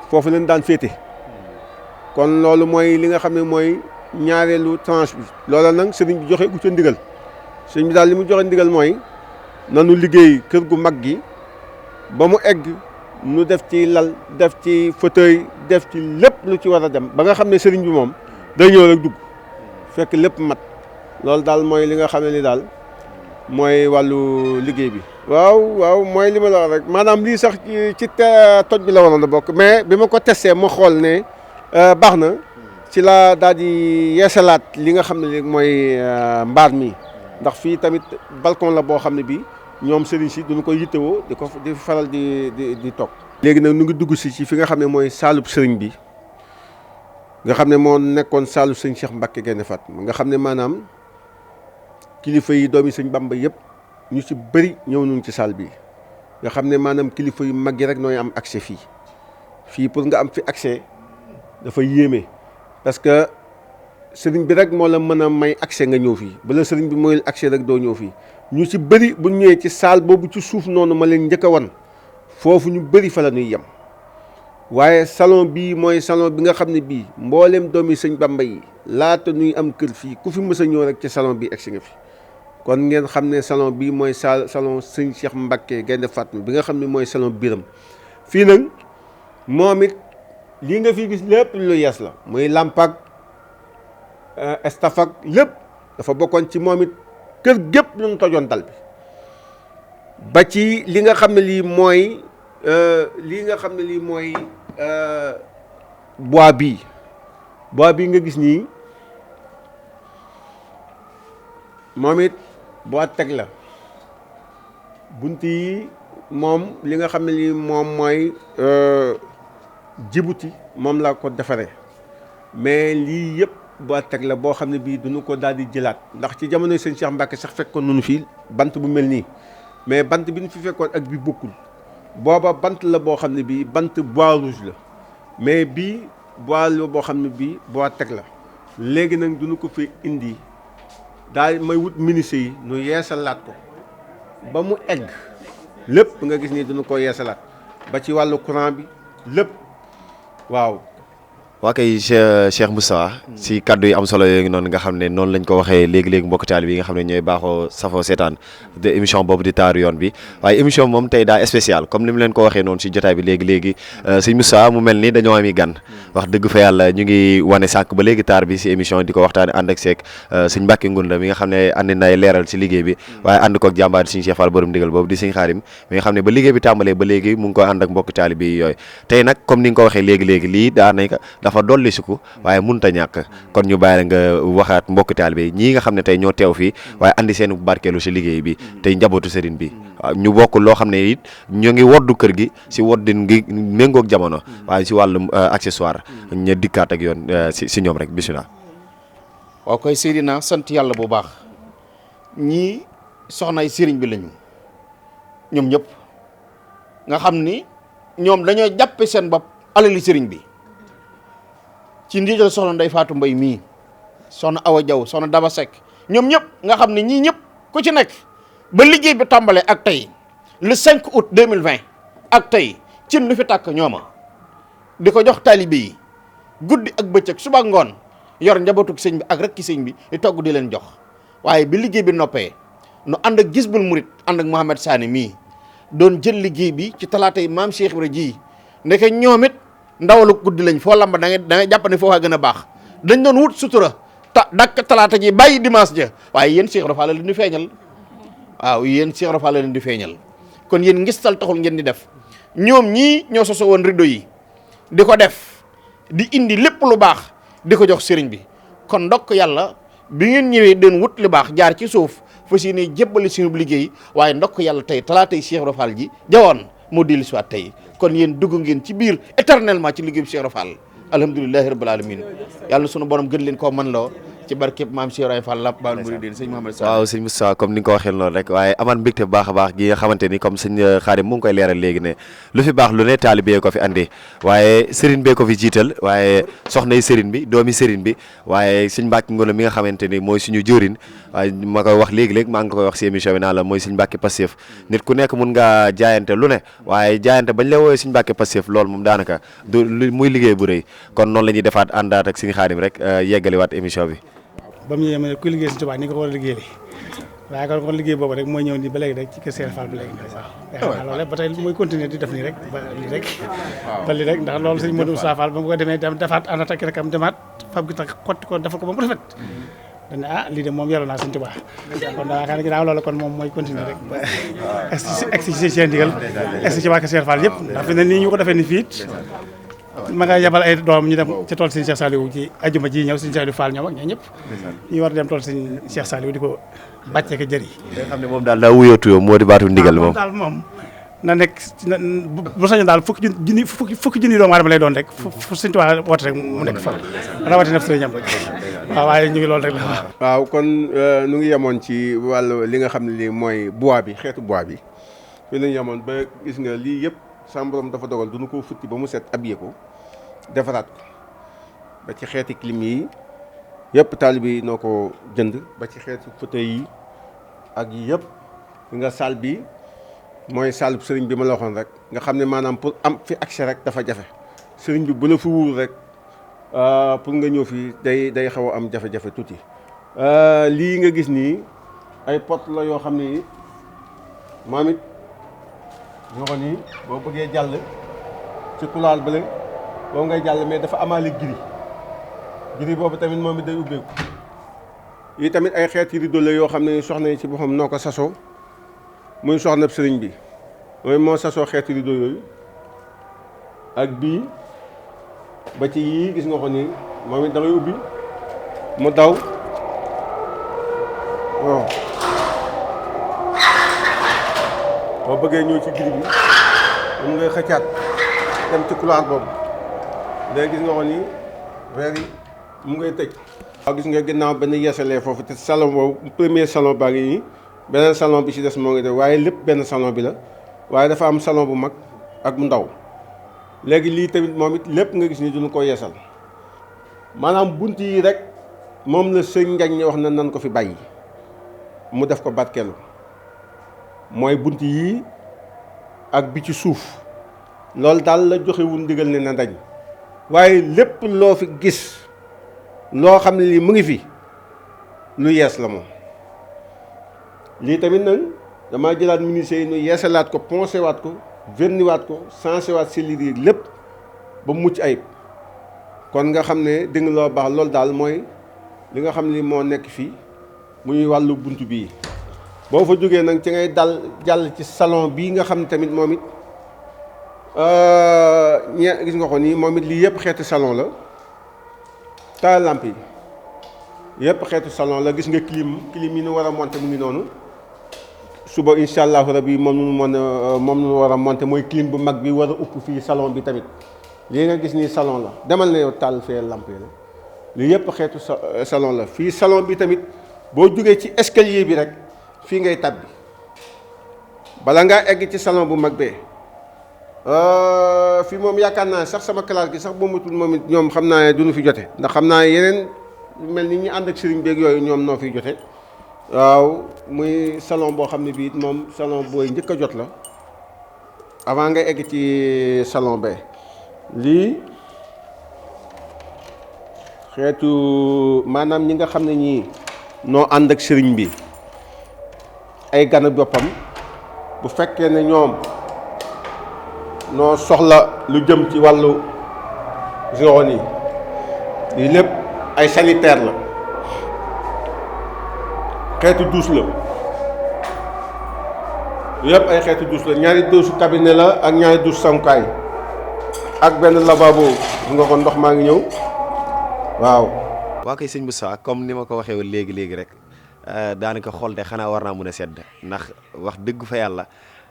foofu leen daan féete kon loolu mooy li nga xam ne mooy ñaareelu tranche bi loola nag sëriñ bi joxe gu ca ndigal sëriñ bi daal li mu joxe ndigal mooy nanu liggéey kër gu mag gi ba mu egg nu def ci lal def ci fauteuil def ci lépp lu ci war a dem ba nga xam ne sëriñ bi moom day ñëw rek dugg fekk lépp mat loolu daal mooy li nga xam ne ni daal mooy wàllu liggéey bi. waaw mooy li ma la wax rek maanaam lii sax ci toj bi la waroon a bokk mais bi ma ko testé ma xool ne baax na ci la daal di yeesalaat li nga xam ne léegi mooy mbaar mi ndax fii tamit balcon la boo xam ne bii ñoom sëriñ si duñu ko yittewoo di faral di toog. léegi nag ñu ngi dugg si ci fi nga xam ne mooy saalub sëriñ bi nga xam ne moo nekkoon saalu sëñ Cheikh Mbacke Gaïndé Fatma nga xam ne maanaam kilifa yi doomi sëñ Bamba yëpp ñu ci bëri ñëw nañu ci saal bi nga xam ne maanaam kilifa yu mag yi rek nooy am accès fii pour nga am fi accès dafa yéeme parce que sëriñ bi rek moo la mën a may accès nga ñëw fii bala sëriñ bi mooy accès rek doo ñëw fii ñu ci bëri bu ñëwee ci saal boobu ci suuf noonu ma leen njëkk a wan foofu ñu bëri fa la ñuy yem waaye salon bii mooy salon bi nga xam ne bii mboolem doomi sëñ Bamba yi laata ñuy am kër fii ku fi mës a ñëw rek ci salon bi egsi nga fi kon ngeen xam ne salon bii mooy salon sëñ Cheikh Mbacke Gaïndé Fatma bi nga xam ne mooy salon biram fii nag moom it lii nga fi gis lépp lu yees la muy lampak estafak lépp dafa bokkoon ci moom it kër gépp lu ñu tojoon dal bi ba ci li nga xam ne lii mooy bois bii nga gis nii moom it bois teg la bunt yi moom li nga xam ne lii moom mooy Djibouti moom laa ko defaree mais lii yëpp bois teg la boo xam ne bii duñu ko daal di jëlaat ndax ci jamonoy sëñ Cheikh Mbacke sax fekkoon nañu fii bant bu mel nii mais bant bi ñu fi fekkoon ak bi bokkul booba bant la boo xam ne bii bant bois rouge la mais bii bois la boo xam ne bii bois teg la léegi nag duñu ko fi indi daal may wut ministre yi nu yeesalaat ko ba mu egg lépp nga gis ni duñu ko yeesalaat ba ci wàllu courant bi lépp waaw. waa kay Cheikh Moustapha si kaddu yi am solo yooyu noonu nga xam ne noonu lañ ko waxee léegi-léegi mbokk taalibe yi nga xam ne ñooy baaxoo safoo seetaan de émission boobu di taaru yoon bi waaye émission moom tey daa spécial comme ni mu leen ko waxee noonu si jotaay bi léegi-léegi sëñ Moustapha mu mel ni dañoo ami gan wax dëgg fa yàlla ñu ngi wane sànq ba léegi taar bi si émission di ko waxtaane ànd ak seek sëñ Mbacke Ngounda mi nga xam ne andi nay leeral si liggéey bi waaye ànd kook jàmbaar sëñ Cheikh Fall borom ndigal boobu di sëñ Xaadim mi nga xam ne ba liggéey bi tàmbalee ba léegi mu ngi koy ànd ak mbokk taalibe yi yooyu tey nag comme ni nga ko waxee léegi-léegi lii daanaka dafa dolli siku waaye mënut a ñàkk kon ñu bàyyi la nga waxaat mbokk taalibe yi ñii nga xam ne tey ñoo teew fii waaye andi seen barkeelu si liggéey bi tey njabootu sëriñ bi waaw ñu bokk loo xam ne it ñu ngi woddu kër gi si woddin gi méngoog jamono waaye si wàllum accessoire ñu dikkaat ak yoon si ñoom rek bisimilah. waaw koy Seydina sant yàlla bu baax ñii soxnaay sëriñ bi lañu ñoom ñëpp nga xam ni ñoom dañoo jàppe seen bopp alali sëriñ bi ci ndigal soxna Ndey Faatu Mbay mii soxna Awa Jaw soxna Daba Seck ñoom ñëpp nga xam ne ñii ñëpp ku ci nekk ba liggéey bi tàmbalee ak tey le 5 août 2020 ak tey cin lu fi tàkk ñooma di ko jox taalibe yi guddi ak bëccëg suba ngoon yor njabootug sëñ bi ak rekki sëñ bi di togg di leen jox waaye bi liggéey bi noppee nu ànd ak Jisbul Murid ànd ak Mouhamed Sani mii doon jël liggéey bi ci talaata yi maam Cheikh Ibra ji ndeke ñoom it ndawalu guddi lañ foo lamba da ngay jàpp ne foo gën a baax dañ doon wut sutura dakk talaata ji bàyyi dimanche ja waaye yéen Cheikh Ibra Fall leen di feeñal waaw yéen Cheikh Ibra Fall leen di feeñal kon yéen ngistal taxul ngeen di def ñoom ñii ñoo soso woon rido yi di ko def di indi lépp lu baax di ko jox sëriñ bi kon ndokk yàlla bi ngeen ñëwee doon wut lu baax jaar ci suuf fas yéene jébbali suñu liggéey waaye ndokk yàlla tey talaatay Cheikh Ibra Fall ji jawoon moo dellu si waat tey kon yéen dugg ngeen ci biir éternellement ci liggéeyu Cheikh Ibra Fall alhamdulilahi rabbil alamin yàlla sunu borom gën leen koo man loo ci barkeb maam Cheikh Ibra Fall Lamp Baal Mourideen sëñ Mouhamed Sall. waaw sëñ Moustapha comme ni nga ko waxee noonu rek waaye amaan mbégte bu baax a baax gi nga xamante ni comme sëñ Xaadim mu ngi koy leeral léegi ne lu fi baax lu ne taalibe ko fi andi waaye sëriñ bee ko fi jiital waaye soxnay sëriñ bi doomi sëriñ bi waaye sëñ Mbàkke Ngoone mi nga xamante ni mooy suñu jëriñ waaye ma koy wax léegi-léegi maa ngi koy wax si émission bi naa la mooy sëñ Mbàkke Pastef nit ku nekk mun ngaa jaayante lu ne waaye jaayante bañ la woowee sëñ Mbàkke Pastef loolu moom daanaka du muy liggéey bu rëy kon noonu la ñuy defaat àndaat ak sëñ Xaadim rek yeggaliwaat émission bi. ba mu ñëwee ma ne kuy liggéey Sëñ Tuubaa ni nga ko war a liggéey waaye kon liggéey boobu rek mooy ñëw ni ba léegi rek ci kër Cheikh Fall ba léegi waaw loolu ba tey mooy continuer di def nii rek ba lii rek ba lii rek ndax loolu sëñ Modou Moussa Fall ba mu ko demee defaat ànd ak rakam demaat fab gi tax xotti ko defal ko ba mu rafet dana lii de moom yàlla naa Sëñ Tuubaa kon daa yaakaar ne ginnaaw loolu kon moom mooy continuer rek ba egsi ci seen ndigal egsi ci waa kër Cheikh Fall yëpp ndax fi ne nii ñu ko defee ni fii ma nga yabal ay doom ñu dem ci tool sëñ Cheikh Saliou ci ajuma ji ñëw sëñ Saliou Fall ñoom ak ñoo ñëpp ñu war dem tool sëñ Cheikh Saliou di ko bàccee ko jër yi nga xam ne moom daal daa wuyootu yow moo di baatu ndigal moom daal moom na nekk bu sañoon daal fukki junni doomu aadama lay doon rek fu sëñ Tuubaa woote rek mu nekk fa rawatina sëriñam rek waaw waaye ñu ngi loolu rek la waaw kon nu ngi yemoon ci wàllu li nga xam ne lii mooy bois bi xeetu bois bi fi lañu yemoon ba gis nga lii yëpp sama borom dafa dogal du ñu ko futti ba mu set abiyee ko defaraat ko ba ci xeeti clim yi yëpp taalibe yi noo ko jënd ba ci xeeti fauteuil yi ak yëpp nga salle bi mooy salle sëriñ bi ma la waxoon rek nga xam ne maanaam pour am fi accès rek dafa jafe sëriñ bi bu la fi wuur rek pour nga ñëw fi day xaw a am jafe-jafe tuuti lii nga gis nii ay pot la yoo xam ne maam it ñoo ko nii boo bëggee jàll ci couloir bële boobu ngay jàll mais dafa amaale giri boobu tamit moom it day ubbeeku yi tamit ay xeeti rideau la yoo xam ne soxna yi ci boppam noo ko sasoo muy soxna sëriñ bi mooy moo sasoo xeeti rideau yooyu ak bii ba ci yii gis nga ko nii moom it da ngay ubbi mu daw waaw boo bëggee ñëw ci giri bi moom ngay xëccaat dem ci couloir boobu léegi gis nga ko nii weer yi mu ngay tëj. waaw gis nga ginnaaw benn yeesalee foofu te salon boobu premier salon baa ngi nii beneen salon bi ci des moo ngi def waaye lépp benn salon bi la waaye dafa am salon bu mag ak bu ndaw léegi lii tamit moom it lépp nga gis ni duñu ko yeesal maanaam bunt yi rek moom la sëñ Ngañ wax na nan ko fi bàyyi mu def ko barkeelu mooy bunt yii ak bi ci suuf loolu daal la joxewul ndigal ne na dañ waaye lépp loo fi gis loo xam ne lii mu ngi fi lu yees la moom lii tamit nag damaa jëlaat menuisier yi nu yeesalaat ko poncé waat ko verniwaat ko changé waat sellir yi lépp ba mucc ayib kon nga xam ne dégg nga loo baax loolu daal mooy li nga xam ne moo nekk fii muy wàllu bunt bii boo fa jógee nag ci ngay dal jàll ci salon bii nga xam ne tamit moom it gis nga ko nii moom it lii yëpp xeetu salon la taal lamp yi yëpp xeetu salon la gis nga clim yi nu war a monter mu ngi noonu suba incha allahu rabi moom nu war a monter mooy clim bu mag bi war a upp fii salon bi tamit lii nga gis nii salon la demal na yow taal fee lamp yi la lii yëpp xeetu salon la fii salon bi tamit boo jógee ci escalier bi rek fii ngay tabbi bala ngaa egg ci salon bu mag bee fii moom yaakaar naa sax sama classe gi sax boo matul moom it ñoom xam naa ne duñu fi jote ndax xam naa yeneen mel ni ñi ànd ak sëriñ beeg yooyu ñoom noo fiy jote waaw muy salon boo xam ne bii moom salon booy njëkk a jot la avant nga egg ci salon be lii xeetu maanaam ñi nga xam ne ñii noo ànd ak sëriñ bi ay gana boppam bu fekkee ne ñoom noo soxla lu jëm ci wàllu zone yi lii lépp ay sanitaire la xeetu douche la yëpp ay xeetu douche la ñaari douche cabinet la ak ñaari douche sangukaay ak benn lavabo nga ko ndox maa ngi ñëw waaw. waa kay sëñ Moussa comme ni ma ko waxee woon léegi rek daanaka xol de xanaa war naa mën a sedd ndax wax dëgg fa yàlla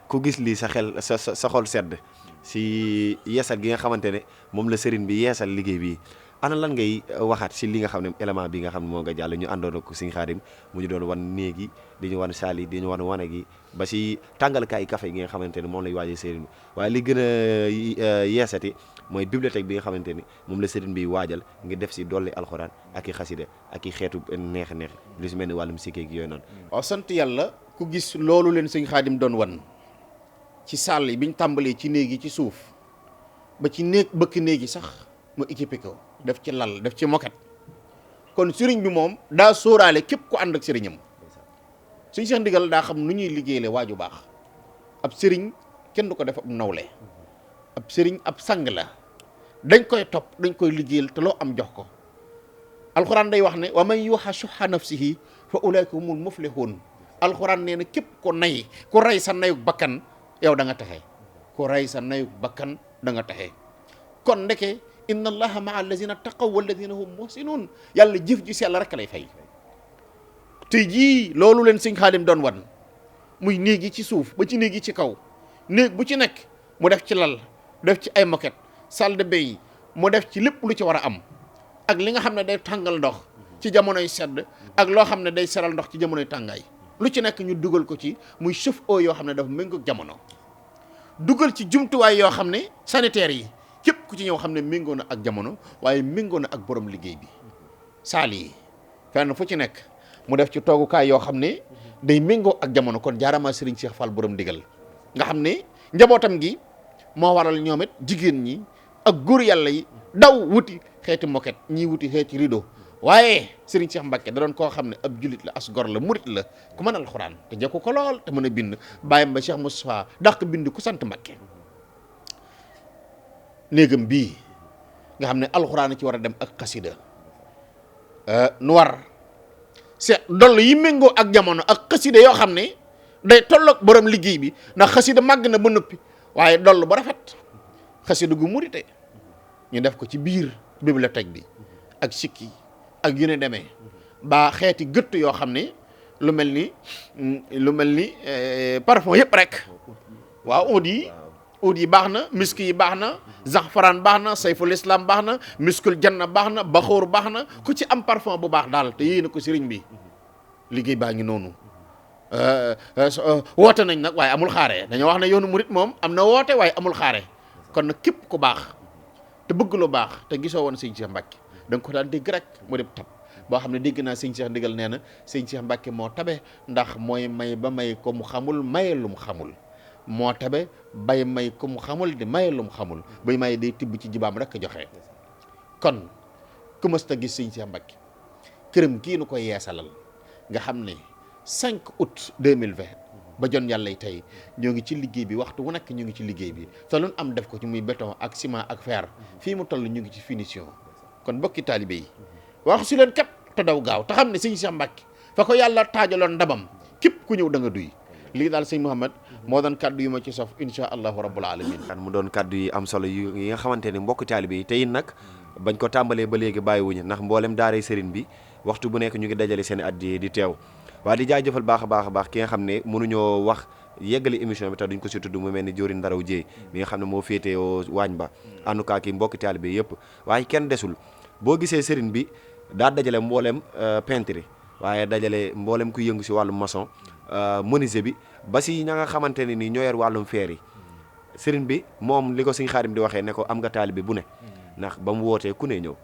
ku gis lii sa xel sa xol sedd si yeesal gi nga xamante ne moom la sëriñ bi yeesal liggéey bi ana lan ngay waxaat si li nga xam ne élément bi nga xam ne moo nga jàll ñu àndoon ak sëñ Xaadim mu ñu doon wan néeg yi di ñu wan saal yi di ñu wan wane gi ba si tàngalkaay café gi nga xamante ne moom lay waajee sëriñ bi waaye li gën a yeesati mooy bibliothèque bi nga xamante ni moom la sëriñ bi waajal ngir def si dolli alxuraan ak i xasida ak i xeetu neex lu si mel ni wàllum sikkee gi yooyu noonu. waaw sant yàlla ku gis loolu leen sëñ Xaadim doon wan ci saal yi biñ tàmbalee ci néeg yi ci suuf ba ci néeg bëkk néeg yi sax mu équipé ko def ci lal def ci moket kon sëriñ bi moom daa sóoraale képp ku ànd ak sëriñam suñ Seex Ndigal daa xam nu ñuy liggéeyale waaju baax ab sëriñ kenn du ko def ab nawle ab sëriñ ab sang la dañ koy topp dañ koy liggéeyal te loo am jox ko alxuraan day wax ne wa man yuuxa shuhha nafsihi fa ulaika humul muflihun alxuraan nee na képp ko nay ku rey sa nayuk bakkan yow da nga taxe ku rey sa nayuk bakkan da nga taxe kon ndeke inna allaha maa allazina taqaw walladina hum muhsinun yàlla jëf ji sell rek lay fay te jii loolu leen sëñ Xaadim doon wan muy néeg yi ci suuf ba ci néeg yi ci kaw néeg bu ci nekk mu def ci lal def ci ay moquette salle de bain yi mu def ci lépp lu ci war a am ak li nga xam ne day tàngal ndox ci jamonoy sedd ak loo xam ne day seral ndox ci jamonoy tàngaay lu ci nekk ñu dugal ko ci muy chauffe-eau yoo xam ne dafa méngoog jamono dugal ci jumtuwaay yoo xam ne sanitaire yi képp ku ci ñëw xam ne méngoo na ak jamono waaye méngoo na ak borom liggéey bi saal yi fenn fu ci nekk mu def ci toogukaay yoo xam ne day méngoo ak jamono kon jaarama Serigne Cheikh Fall borom digal nga xam ne njabootam gi moo waral ñoom it jigéen ñi ak góor yàlla yi daw wuti xeeti moquette ñii wuti xeeti rideau waaye Serigne Cheikh Mbacke da doon koo xam ne ab julit la as gor la murit la ku mën alxuraan te jekku ko lool te mën a bind bàyyam ba Cheikh Moustapha dàq bind ku sant Mbacke néegam bii nga xam ne alxuraan ci war a dem ak xasida nu war c'est doll yi méngoo ak jamono ak xasida yoo xam ne day tolloog borom liggéey bi ndax xasida màgg na ba noppi waaye doll ba rafet xasida gu murite ñu def ko ci biir bibliothèque bi ak sikki ak yu ne demee ba xeeti gëtt yoo xam ne lu mel ni parfum yëpp rek waaw oud yi baax na misk yi baax na zaxfaraan baax na sayful islam baax na miskul janna baax na baxóor baax na ku ci am parfum bu baax daal te yéene ko sëriñ bi liggéey baa ngi noonu woote nañ nag waaye amul xaare dañoo wax ne yoonu murit moom am na woote waaye amul xaare kon nag képp ku baax te bëgg lu baax te gisoo woon sëñ Cheikh Mbacke da nga ko daan dégg rek mu dem tab boo xam ne dégg naa sëñ Cheikh Ndigal nee na sëñ Cheikh Mbacke moo tabe ndax mooy may ba may ko mu xamul maye lu mu xamul moo tabe bay may ko mu xamul di maye lu mu xamul bay may day tibb ci jibaam rek joxe kon ku mës ta gis sëñ Cheikh Mbacke këram kii nu koy yeesalal nga xam ne 5 août 2020 ba jon yàlla tey ñoo ngi ci liggéey bi waxtu wu nekk ñu ngi ci liggéey bi te lu am def ko ci muy béton ak ciment ak fer fii mu toll ñu ngi ci finition kon bokki taalibe yi wax si leen kat te daw gaaw te xam ne sëñ Cheikh Mbacke fa ko yàlla taajaloon ndabam képp ku ñëw da nga duy lii daal sëñ Mouhamed moo doon kaddu yu ma ci sof insha allahu rabbul alamin kan mu doon kaddu yi am solo yi nga xamante ne mbokk taalibe yi te it nag bañ ko tàmbalee ba léegi bàyyiwuñu ndax mboolem daaray sëriñ bi waxtu bu nekk ñu ngi dajale seen addiya di teew waaye di jaajëfal baax a baax ki nga xam ne mënuñoo wax yeggali émission bi te duñ ko si tudd mu mel ni Diorin Ndaraw Dieye mi nga xam ne moo féetee waañ ba àndukaa ki mbokki taalibe yëpp waaye kenn desul boo gisee sëriñ bi daa dajale mboolem peintre waaye dajale mboolem ku yëngu si wàllum maçon menuisier bi ba si ña nga xamante ne nii ñoo yor wàllum feer yi sëriñ bi moom li ko Sëñ Xaadim di waxee ne ko am nga taalibe bu ne ndax ba mu wootee ku ne ñëw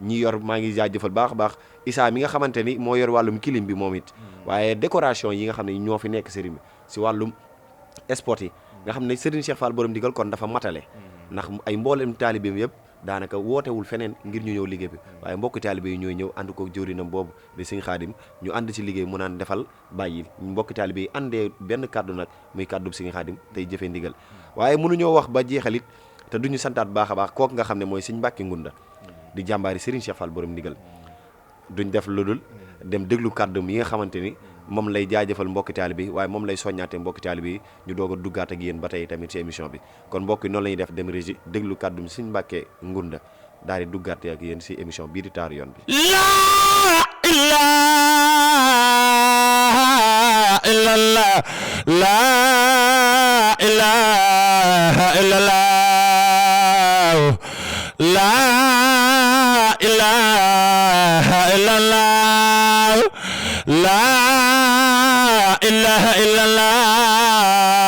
ñi yor maa ngi jaajëfal baax a baax Issa mi nga xamante ni moo yor wàllum kilim bi moom it waaye décoration yi nga xam ne ñoo fi nekk sëriñ bi si wàllum sport yi nga xam ne Serigne Cheikh Fall borom ndigal kon dafa matale ndax ay mboolem taalibeem yëpp daanaka wootewul feneen ngir ñu ñëw liggéey bi waaye mbokki taalibe yi ñooy ñëw ànd ko jëwrinam boobu di Sëñ Xaadim ñu ànd ci liggéey mu naan defal bàyyil mbokki taalibe yi àndee benn kàddu nag muy kàddu Sëñ Xaadim tey jëfee ndigal waaye mënuñoo wax ba jeexalit te duñu santaat baax a baax kooku nga xam ne mooy Sëñ Mbàkke Ngunda di jàmbaari Serigne Cheikh Fall borom ndigal duñ def lu dul dem déglu kàddu yi nga xamante ni moom lay jaajëfal mbokki taalibe yi waaye moom lay soññaate mbokki taalibe yi ñu doog a duggaat ak yéen ba tey tamit ci émission bi kon mbokk yi noonu la ñuy def dem régie déglu kàddu Sëñ Mbàkke Ngunda daal di duggaat ak yéen ci émission bii di taaru yoon bi laa ilaaha illallah laa ilaaha illallah laa ilaaha illallah laa ilaaha illallah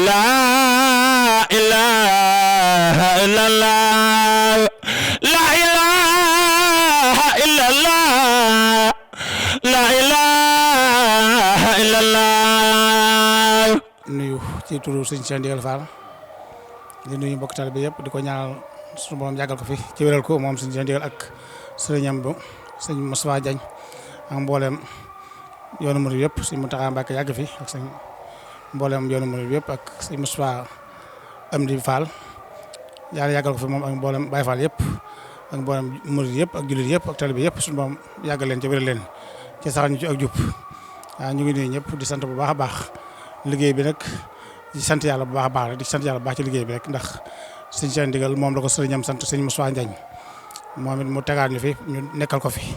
laa ilaaha illallah laa ilaaha illallah laa ilaaha illallah. nuyu ci turu sëñ Cheikh Ndigal Fall di nuyu mbokk taalibe yëpp di ko ñaanal suñu borom yàggal ko fi ci wéral ko moom sëñ Cheikh Ndigal ak sëriñam bu sëñ Moustapha Diagne ak mboolem yoonu murid yëpp sëñ Mountakha Mbacké yàgg fi ak sëñ mboolem yoonu murid yëpp ak sëñ Moustapha Amdi Fall yàlla yàggal ko fi moom ak mboolem Baye Fall yëpp ak mboolem murid yëpp ak jullit yëpp ak taalibe yëpp suñu borom yàggal leen ci wéral leen ci saxal ñu ci ak jub waaw ñu ngi nuyu ñëpp di sant bu baax a baax liggéey bi nag di sant yàlla bu baax a baax rek di sant yàlla bu baax ci liggéey bi rek ndax sëñ Cheikh Ndigal moom la ko sëriñam sant sëñ Moustapha Diagne moom it mu tegaat ñu fi ñu nekkal ko fi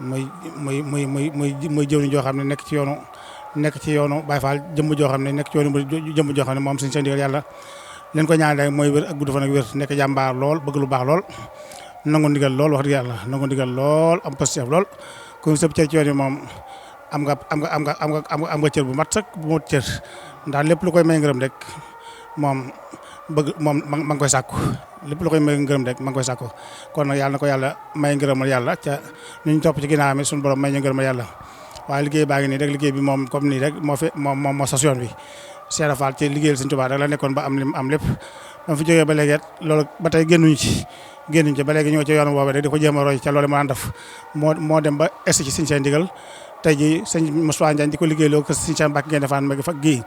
muy jëwriñ joo xam ne nekk ci yoonu Baye Fall jëmm joo xam ne nekk ci yoonu jëmm joo xam ne moom sëñ Cheikh Ndigal yàlla leen ko ñaan rek mooy wér ak gudd fan ak wér nekk jàmbaar lool bëgg lu baax lool nangu ndigal lool wax dëgg yàlla nangu ndigal lool am positif lool ku sëb cër ci yoon yi moom am nga cër bu mat sax bu mot cër ndax lépp lu koy may ngërëm rek moom bëgg moom ma ngi koy sàkku lépp lu koy may ngërëm rek ma ngi koy sàkku kon nag yàlla na ko yàlla may ngërëmal yàlla ca ñu topp ci ginnaaw mi suñu borom may ñu ngërëmal yàlla waaye liggéey baa ngi nii rek liggéey bi moom comme nii rek moo sas yoon bi Cheikh Fall ci liggéeyal Sëñ Tuubaa rek la nekkoon ba am lim am lépp ba fi jógee ba léegi loolu ba tey génnuñu ci ba léegi ñoo ci yoon boobu rek di ko jéem a roy ca loolu moo daan def moo dem ba est ci Sëñ Cheikh Ndigal tey ji sëñ Moustapha Diagne di ko liggéey loo ko sëñ Cheikh Mbacke ngeen defaan ma fa gii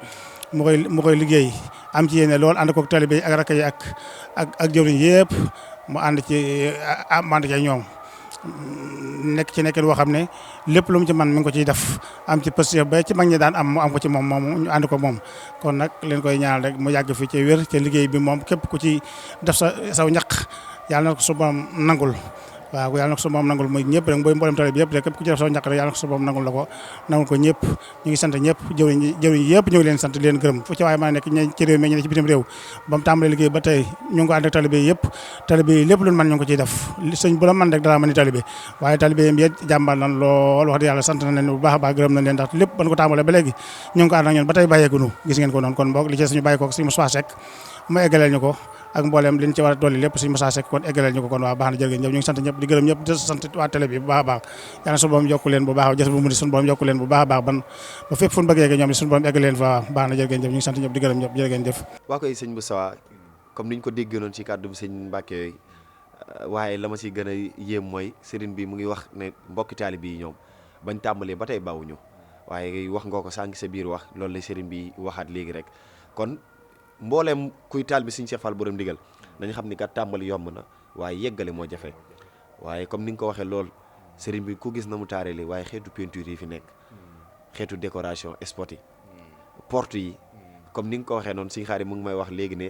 mu koy liggéey am ci yéene lool ànd koog talibé yi ak rakk yi ak jëwriñ yëpp mu ànd ci ñoom nekk ci nekkin boo xam ne lépp lu mu ci man mi ngi ko ciy def am ci pëstéef ba ci mag ñi daan am ko ci moom ñu ànd ko moom kon nag leen koy ñaanal rek mu yàgg fi ci wér ci liggéey bi moom képp ku ci def saw ñaq yàlla na ko su borom nangul waaw yàlla na ko su borom nangul mooy ñëpp rek mooy mboolem tali bi yëpp rek képp ku ci def saw ñaq rek yàlla na ko su borom nangul ko ñëpp ñu ngi sant ñëpp jëwriñ yëpp ñu ngi leen sant di leen gërëm fu ci waaye maa nekk ñi ci réew mi ñi ne ci bitim réew ba mu tàmbalee liggéey ba tey ñu ngi ko ànd ak talibé yëpp talibé lépp lu man ñu ngi ko ciy def sëñ bu la man rek dara mën ni talibé waaye talibé yi jàmbaar lan lool wax dëgg yàlla sant na leen bu baax a baax gërëm na leen ndax lépp ban ko tàmbalee ba léegi ñu ngi ko ànd ak ñoom ba tey bàyyeegunu gis ngeen ko noonu kon boog li ci suñu bàyyi ko suñu Moussa Seck mu eggaleel ñu ko ak mboolem liñ ci war a dolli lépp suñu Moussa Seck kon eggaleel ñu ko kon waa baax na jërëjëf ñu ngi sant ñëpp di gërëm ñëpp di sant waa télé bi bu baax a baax yàlla suñu borom yokku leen bu baax jës bu mu di suñu borom yokku leen bu baax a baax ban ba fépp fu ñu bëggee ñoom di suñu borom eggal leen fa baax na jërëjëf ñu ngi sant ñëpp di gërëm ñëpp jërëjëf waa koy sëñ Moustapha comme niñ ko déggee noonu ci kàddu bi sëñ Mbacke yooyu waaye la ma si gën a yéem mooy sëriñ bi mu ngi wax ne mbokki taalibe yi ñoom bañ tàmbalee ba tey bawuñu waaye wax nga ko sànq sa biir wax loolu la sëriñ bi waxaat léegi rek kon mbooleem kuy taalibe sëñ Cheikh Fall borom ndigal dañu xam ni kat tàmbali yomb na waaye yeggale moo jafe waaye comme ni nga ko waxee lool sëriñ bi ku gis na mu taaree waaye xeetu peinture yi fi nekk xeetu décoration spot yi porte yi comme ni nga ko waxee noonu suñu xaar yi mu ngi may wax léegi ne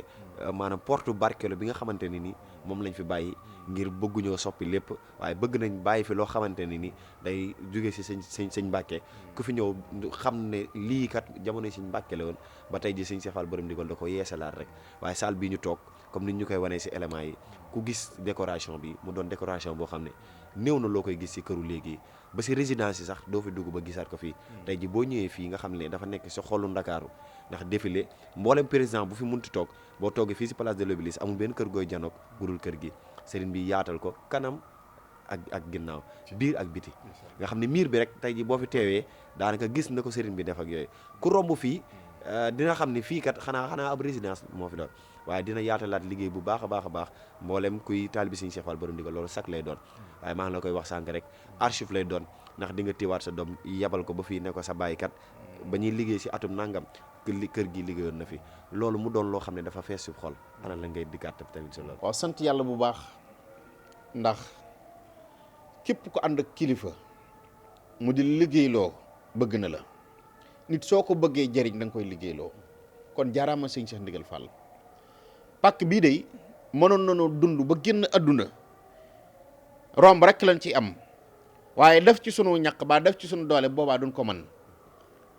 maanaam porte barkeelu bi nga xamante ne ni moom lañ fi bàyyi ngir bëgguñoo soppi lépp waaye bëgg nañ bàyyi fi loo xamante ne ni day jóge si sëñ Mbàkke ku fi ñëw xam ne lii kat jamono sëñ Mbàkke la woon ba tey ji sëñ Cheikh Fall borom ndigal da ko yeesalaat rek waaye salle bii ñu toog comme ni ñu koy wanee si éléments yi ku gis décoration bi mu doon décoration boo xam ne néew na loo koy gis si këru léegi ba si résidence yi sax doo fi dugg ba gisaat ko fii tey ji boo ñëwee fii nga xam ne dafa nekk si xolu Ndakaaru ndax défilé mboolem président bu fi munti toog boo toogee fii si place de l'Obélisque amul benn kër gooy janoog gudul kër gi sëriñ bi yaatal ko kanam ak ginnaaw biir ak biti nga xam ne miir bi rek tey ji boo fi teewee daanaka gis na ko sëriñ bi def ak yooyu ku romb fii dina xam ni fii kat xanaa ab résidence moo fi doon waaye dina yaatalaat liggéey bu baax a baax mboolem kuy taalibi Sëriñ Cheikh Fall borom ndigal loolu sax lay doon waaye maa ngi la koy wax sànq rek archive lay doon ndax di nga tiiwaat sa doom yebal ko ba fii ne ko sa bàyyi kat ba ñuy liggéey si atum nangam kër gi liggéeyoon na fi loolu mu doon loo xam ne dafa fees si xol ana la ngay dikkaat tamit si loolu. waaw sant yàlla bu baax ndax képp ko ànd ak kilifa mu di liggéeyloo bëgg na la nit soo ko bëggee jëriñ da nga koy liggéeyloo kon jaaraama sëñ Cheikh Ndigal Fall pàkk bii de mënoon nañoo dund ba génn àdduna romb rek lañ ci am waaye def ci sunu ñaq baa def ci sunu doole boobaa duñ ko mën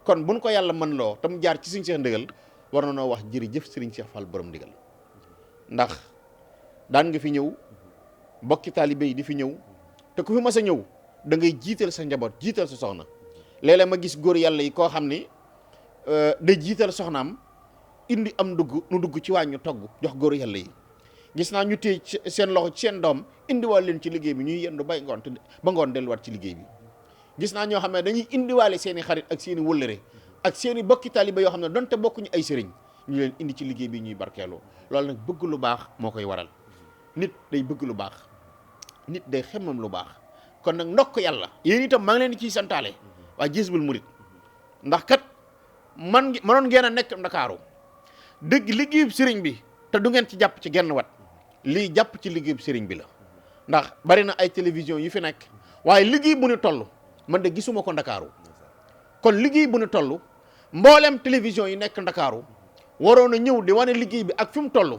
kon buñ ko yàlla mën loo tam jaar ci sëñ Cheikh Ndigal war na noo wax jërëjëf sëriñ Cheikh Fall borom ndigal ndax daan nga fi ñëw bokki taalibe yi di fi ñëw te ku fi mas a ñëw da ngay jiital sa njaboot jiital sa soxna léeg-léeg ma gis góor yàlla yi koo xam ni day jiital soxnaam indi am nu dugg ci wàññu togg jox góor yàlla yi gis naa ñu téye seen loxo ci seen doom indiwaale leen ci liggéey bi ñuy yendu bay ngoon te ba ngoon delluwaat ci liggéey bi gis naa ñoo xam ne dañuy indiwaale seen i xarit ak seen i wëllëre ak seen i bokki taalibe yoo xam ne donte bokkuñu ay sëriñ ñu leen indi ci liggéey bi ñuy barkeeloo loolu nag bëgg lu baax moo koy waral nit day bëgg lu baax nit day xemmam lu baax kon nag ndokk yàlla yéen itam maa ngi leen di ciy santaale waa Jazboul Mouride ndax kat mënoon ngeen a nekk Ndakaaru dëgg liggéeyub sëriñ bi te du ngeen ci jàpp ci genn wat lii jàpp ci liggéeyub sëriñ bi la ndax bari na ay télévision yu fi nekk waaye liggéey bu ñu toll man de gisuma ko Ndakaaru kon liggéey bu ñu toll mboolem télévision yi nekk Ndakaaru waroon a ñëw di wane liggéey bi ak fi mu toll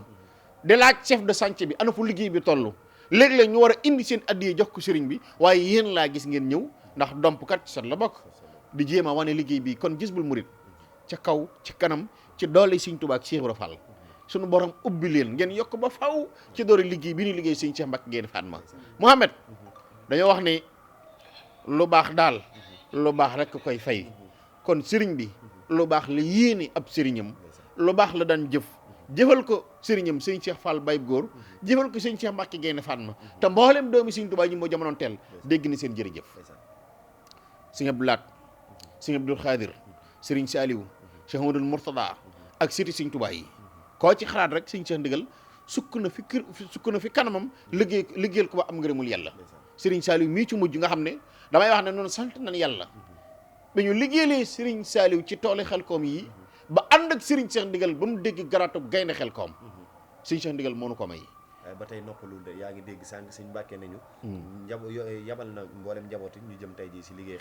di laaj chef de chantier bi ana fu liggéey bi toll léeg-léeg ñu war a indi seen addiya jox ko sëriñ bi waaye yéen laa gis ngeen ñëw ndax dompkat ci sot la bokk di jéem a wane liggéey bi kon Jazboul Mouride ca kaw ci kanam ci doole Sëriñ Tuubaa ak Cheikh Ibra Fall sunu borom ubbi leen ngeen yokk ba faw ci doore liggéey bi ñu liggéey Sëriñ Cheikh Mbacke Gaïndé Fatma Mouhamed dañoo wax ni lu baax daal lu baax rek koy fay kon sëriñ bi lu baax la yéene ab sëriñam lu baax la daan jëfal ko sëriñam Sëriñ Cheikh Fall Baye Góor jëfal ko Sëriñ Cheikh Mbacke Gaïndé Fatma te mboolem doomi Sëriñ Tuubaa ñi moo jamonoon teel dégg ni seen jërëjëf Sëriñ Abdou Lahat Sëriñ Abdou Khadir Sëriñ Saliou Cheikh Amadou Mourtada ak sëti Sëriñ Tuubaa yi koo ci xalaat rek Sëriñ Cheikh Ndigal sukk na fi kanamam liggéeyal ko ba am ngërëmul yàlla Sëriñ Saliou mii ci mujj nga xam ne damay wax ne noonu sant nañ yàlla ba ñu liggéeyalee Sëriñ Saliou ci tooli Xelkom yi ba ànd ak Sëriñ Cheikh Ndigal ba mu dégg garaatu gaynde Xelkom Sëriñ Cheikh Ndigal moo nu ko may ba tey noppalul de yaa ngi dégg sànq Sëriñ Mbàkke nañu yabal na mboolem njabooti ñu jëm tey ji si liggéey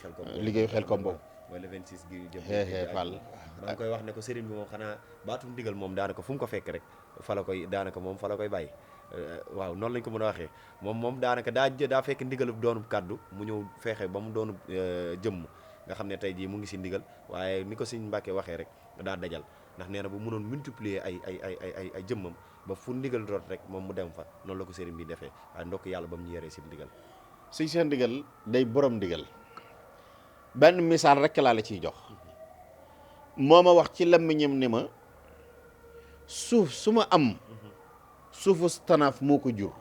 Xelkom boobu mooy le 26 gi jëm Fall maa ngi koy wax ne ko sëriñ bi moom xanaa baatum ndigal moom daanaka fu mu ko fekk rek fa la koy bàyyi waaw noonu lañ ko mën a waxee moom daanaka daa fekk ndigalub doonub kàddu mu ñëw feexe ba mu doonub jëmm nga xam ne tey jii mu ngi si ndigal waaye ni ko Sëriñ Mbàkke waxee rek daa dajal ndax nee na bu mënoon multiplier ay jëmmam ba fu ndigal root rek moom mu dem fa noonu la ko sëriñ bi defee waaye ndokk yàlla ba mu ñu yeree si ndigal Sëriñ Cheikh Ndigal day borom ndigal benn misaal rek laa la ciy jox moo ma wax ci làmmiñam ni ma suuf su ma am suufu tanaaf moo ko jur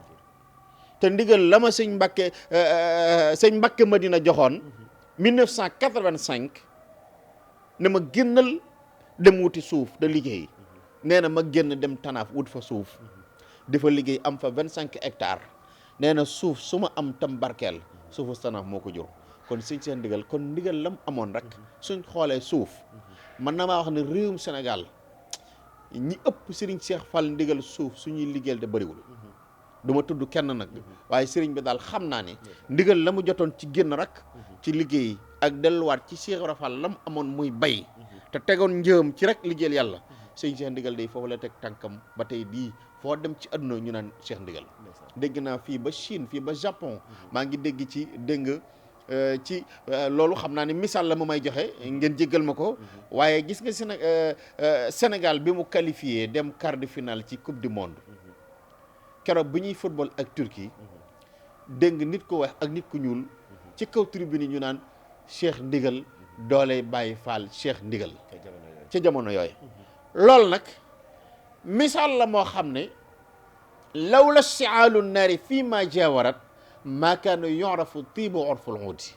te ndigal la ma sëñ Mbàkke Madina joxoon 1985 ne ma génnal dem wuti suuf da liggéey nee na ma génn dem tanaaf wut fa suuf di fa liggéey am fa 25 hectares nee na suuf su ma am tam barkeel suufu tanaaf moo ko jur kon Sëriñ Cheikh Ndigal kon ndigal lam amoon rek suñ xoolee suuf man na maa wax ne réewum Sénégal ñi ëpp Sëriñ Cheikh Fall ndigal suuf suñuy liggéeyal te bëriwul du ma tudd kenn nag waaye sëriñ bi daal xam naa ne ndigal la mu jotoon ci génn rek ci liggéey ak delluwaat ci Cheikh Ibra Fall lam amoon muy bay te tegoon njëam ci rek liggéeyal yàlla Sëriñ Cheikh Ndigal day foofu la teg tànkam ba tey dii foo dem ci àdduna ñu naan Cheikh Ndigal dégg naa fii ba Chine fii ba Japon maa ngi dégg ci dégg ci loolu xam naa ne misaal la mu may joxe ngeen jéggal ma ko waaye gis nga Sénégal bi mu qualifié dem quart de finale ci coupe du monde keroog bi ñuy football ak Turquie dégg nit ko wax ak nit ku ñuul ci kaw tribune yi ñu naan Cheikh Ndigal dooley Baye Fall Cheikh Ndigal ca jamono yooyu loolu nag misaal la moo xam ne law la siaalu naari fii ma jaawarat maakaanu yorafu tiibu orful uudi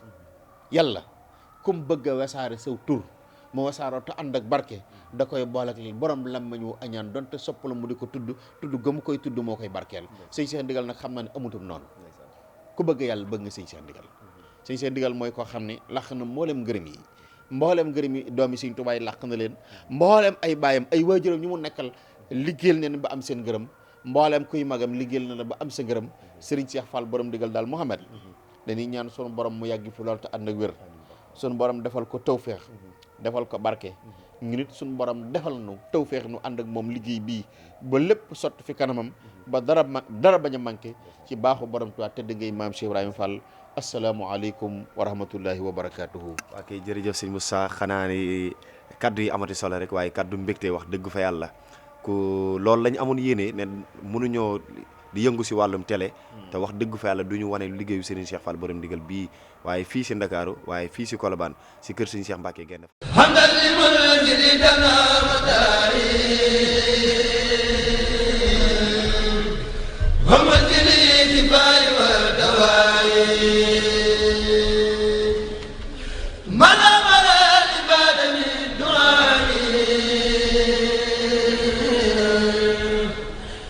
yàlla kum bëgg a wesaare saw tur mu wasaaroo te ànd ak barke da koy boole ak li borom làmmiñ wu añaan donte sopp la mu di ko tudd gëmu koy tudd moo koy barkeel sëñ Cheikh Ndigal nag xam naa ne amutum noonu ku bëgg yàlla bëgg nga sëñ Cheikh Ndigal sëñ Cheikh Ndigal mooy koo xam ne làq na mboolem ngërëm yi doomi sëñ Tuubaa yi làq na leen mboolem ay baayam ay waajuram ñu mu nekkal liggéeyal na ba am seen ngërëm mboolem kuy magam liggéeyal na la ba am sa ngërëm sëriñ Cheikh Fall borom Ndigal daal Mouhamed dañuy ñaan sunu borom mu yàgg fi lool te ànd ak wér sunu borom defal ko tawféex defal ko barke ñu nit sunu borom defal nu tawféex nu ànd ak moom liggéey bii ba lépp sotti fi kanamam ba dara bañ a manqué ci baaxu borom Tuubaa tëdd ngay maam Cheikh Ibrahima Fall asalaamualeykum wa rahmatullahi wa barakaatuhu. waa kay jërëjëf sëñ Moussa xanaa ni kaddu yi amati solo rek waaye kaddu mbégte wax dëgg fa yàlla ku loolu lañ amoon yéene ne mënuñoo di yëngu si wàllum télé te wax dëgg fa yàlla du ñu wane liggéeyu Serigne Cheikh Fall borom Ndigal bii waaye fii si Ndakaaru waaye fii si Colobane si kër Serigne Cheikh Mbacke Gaïndé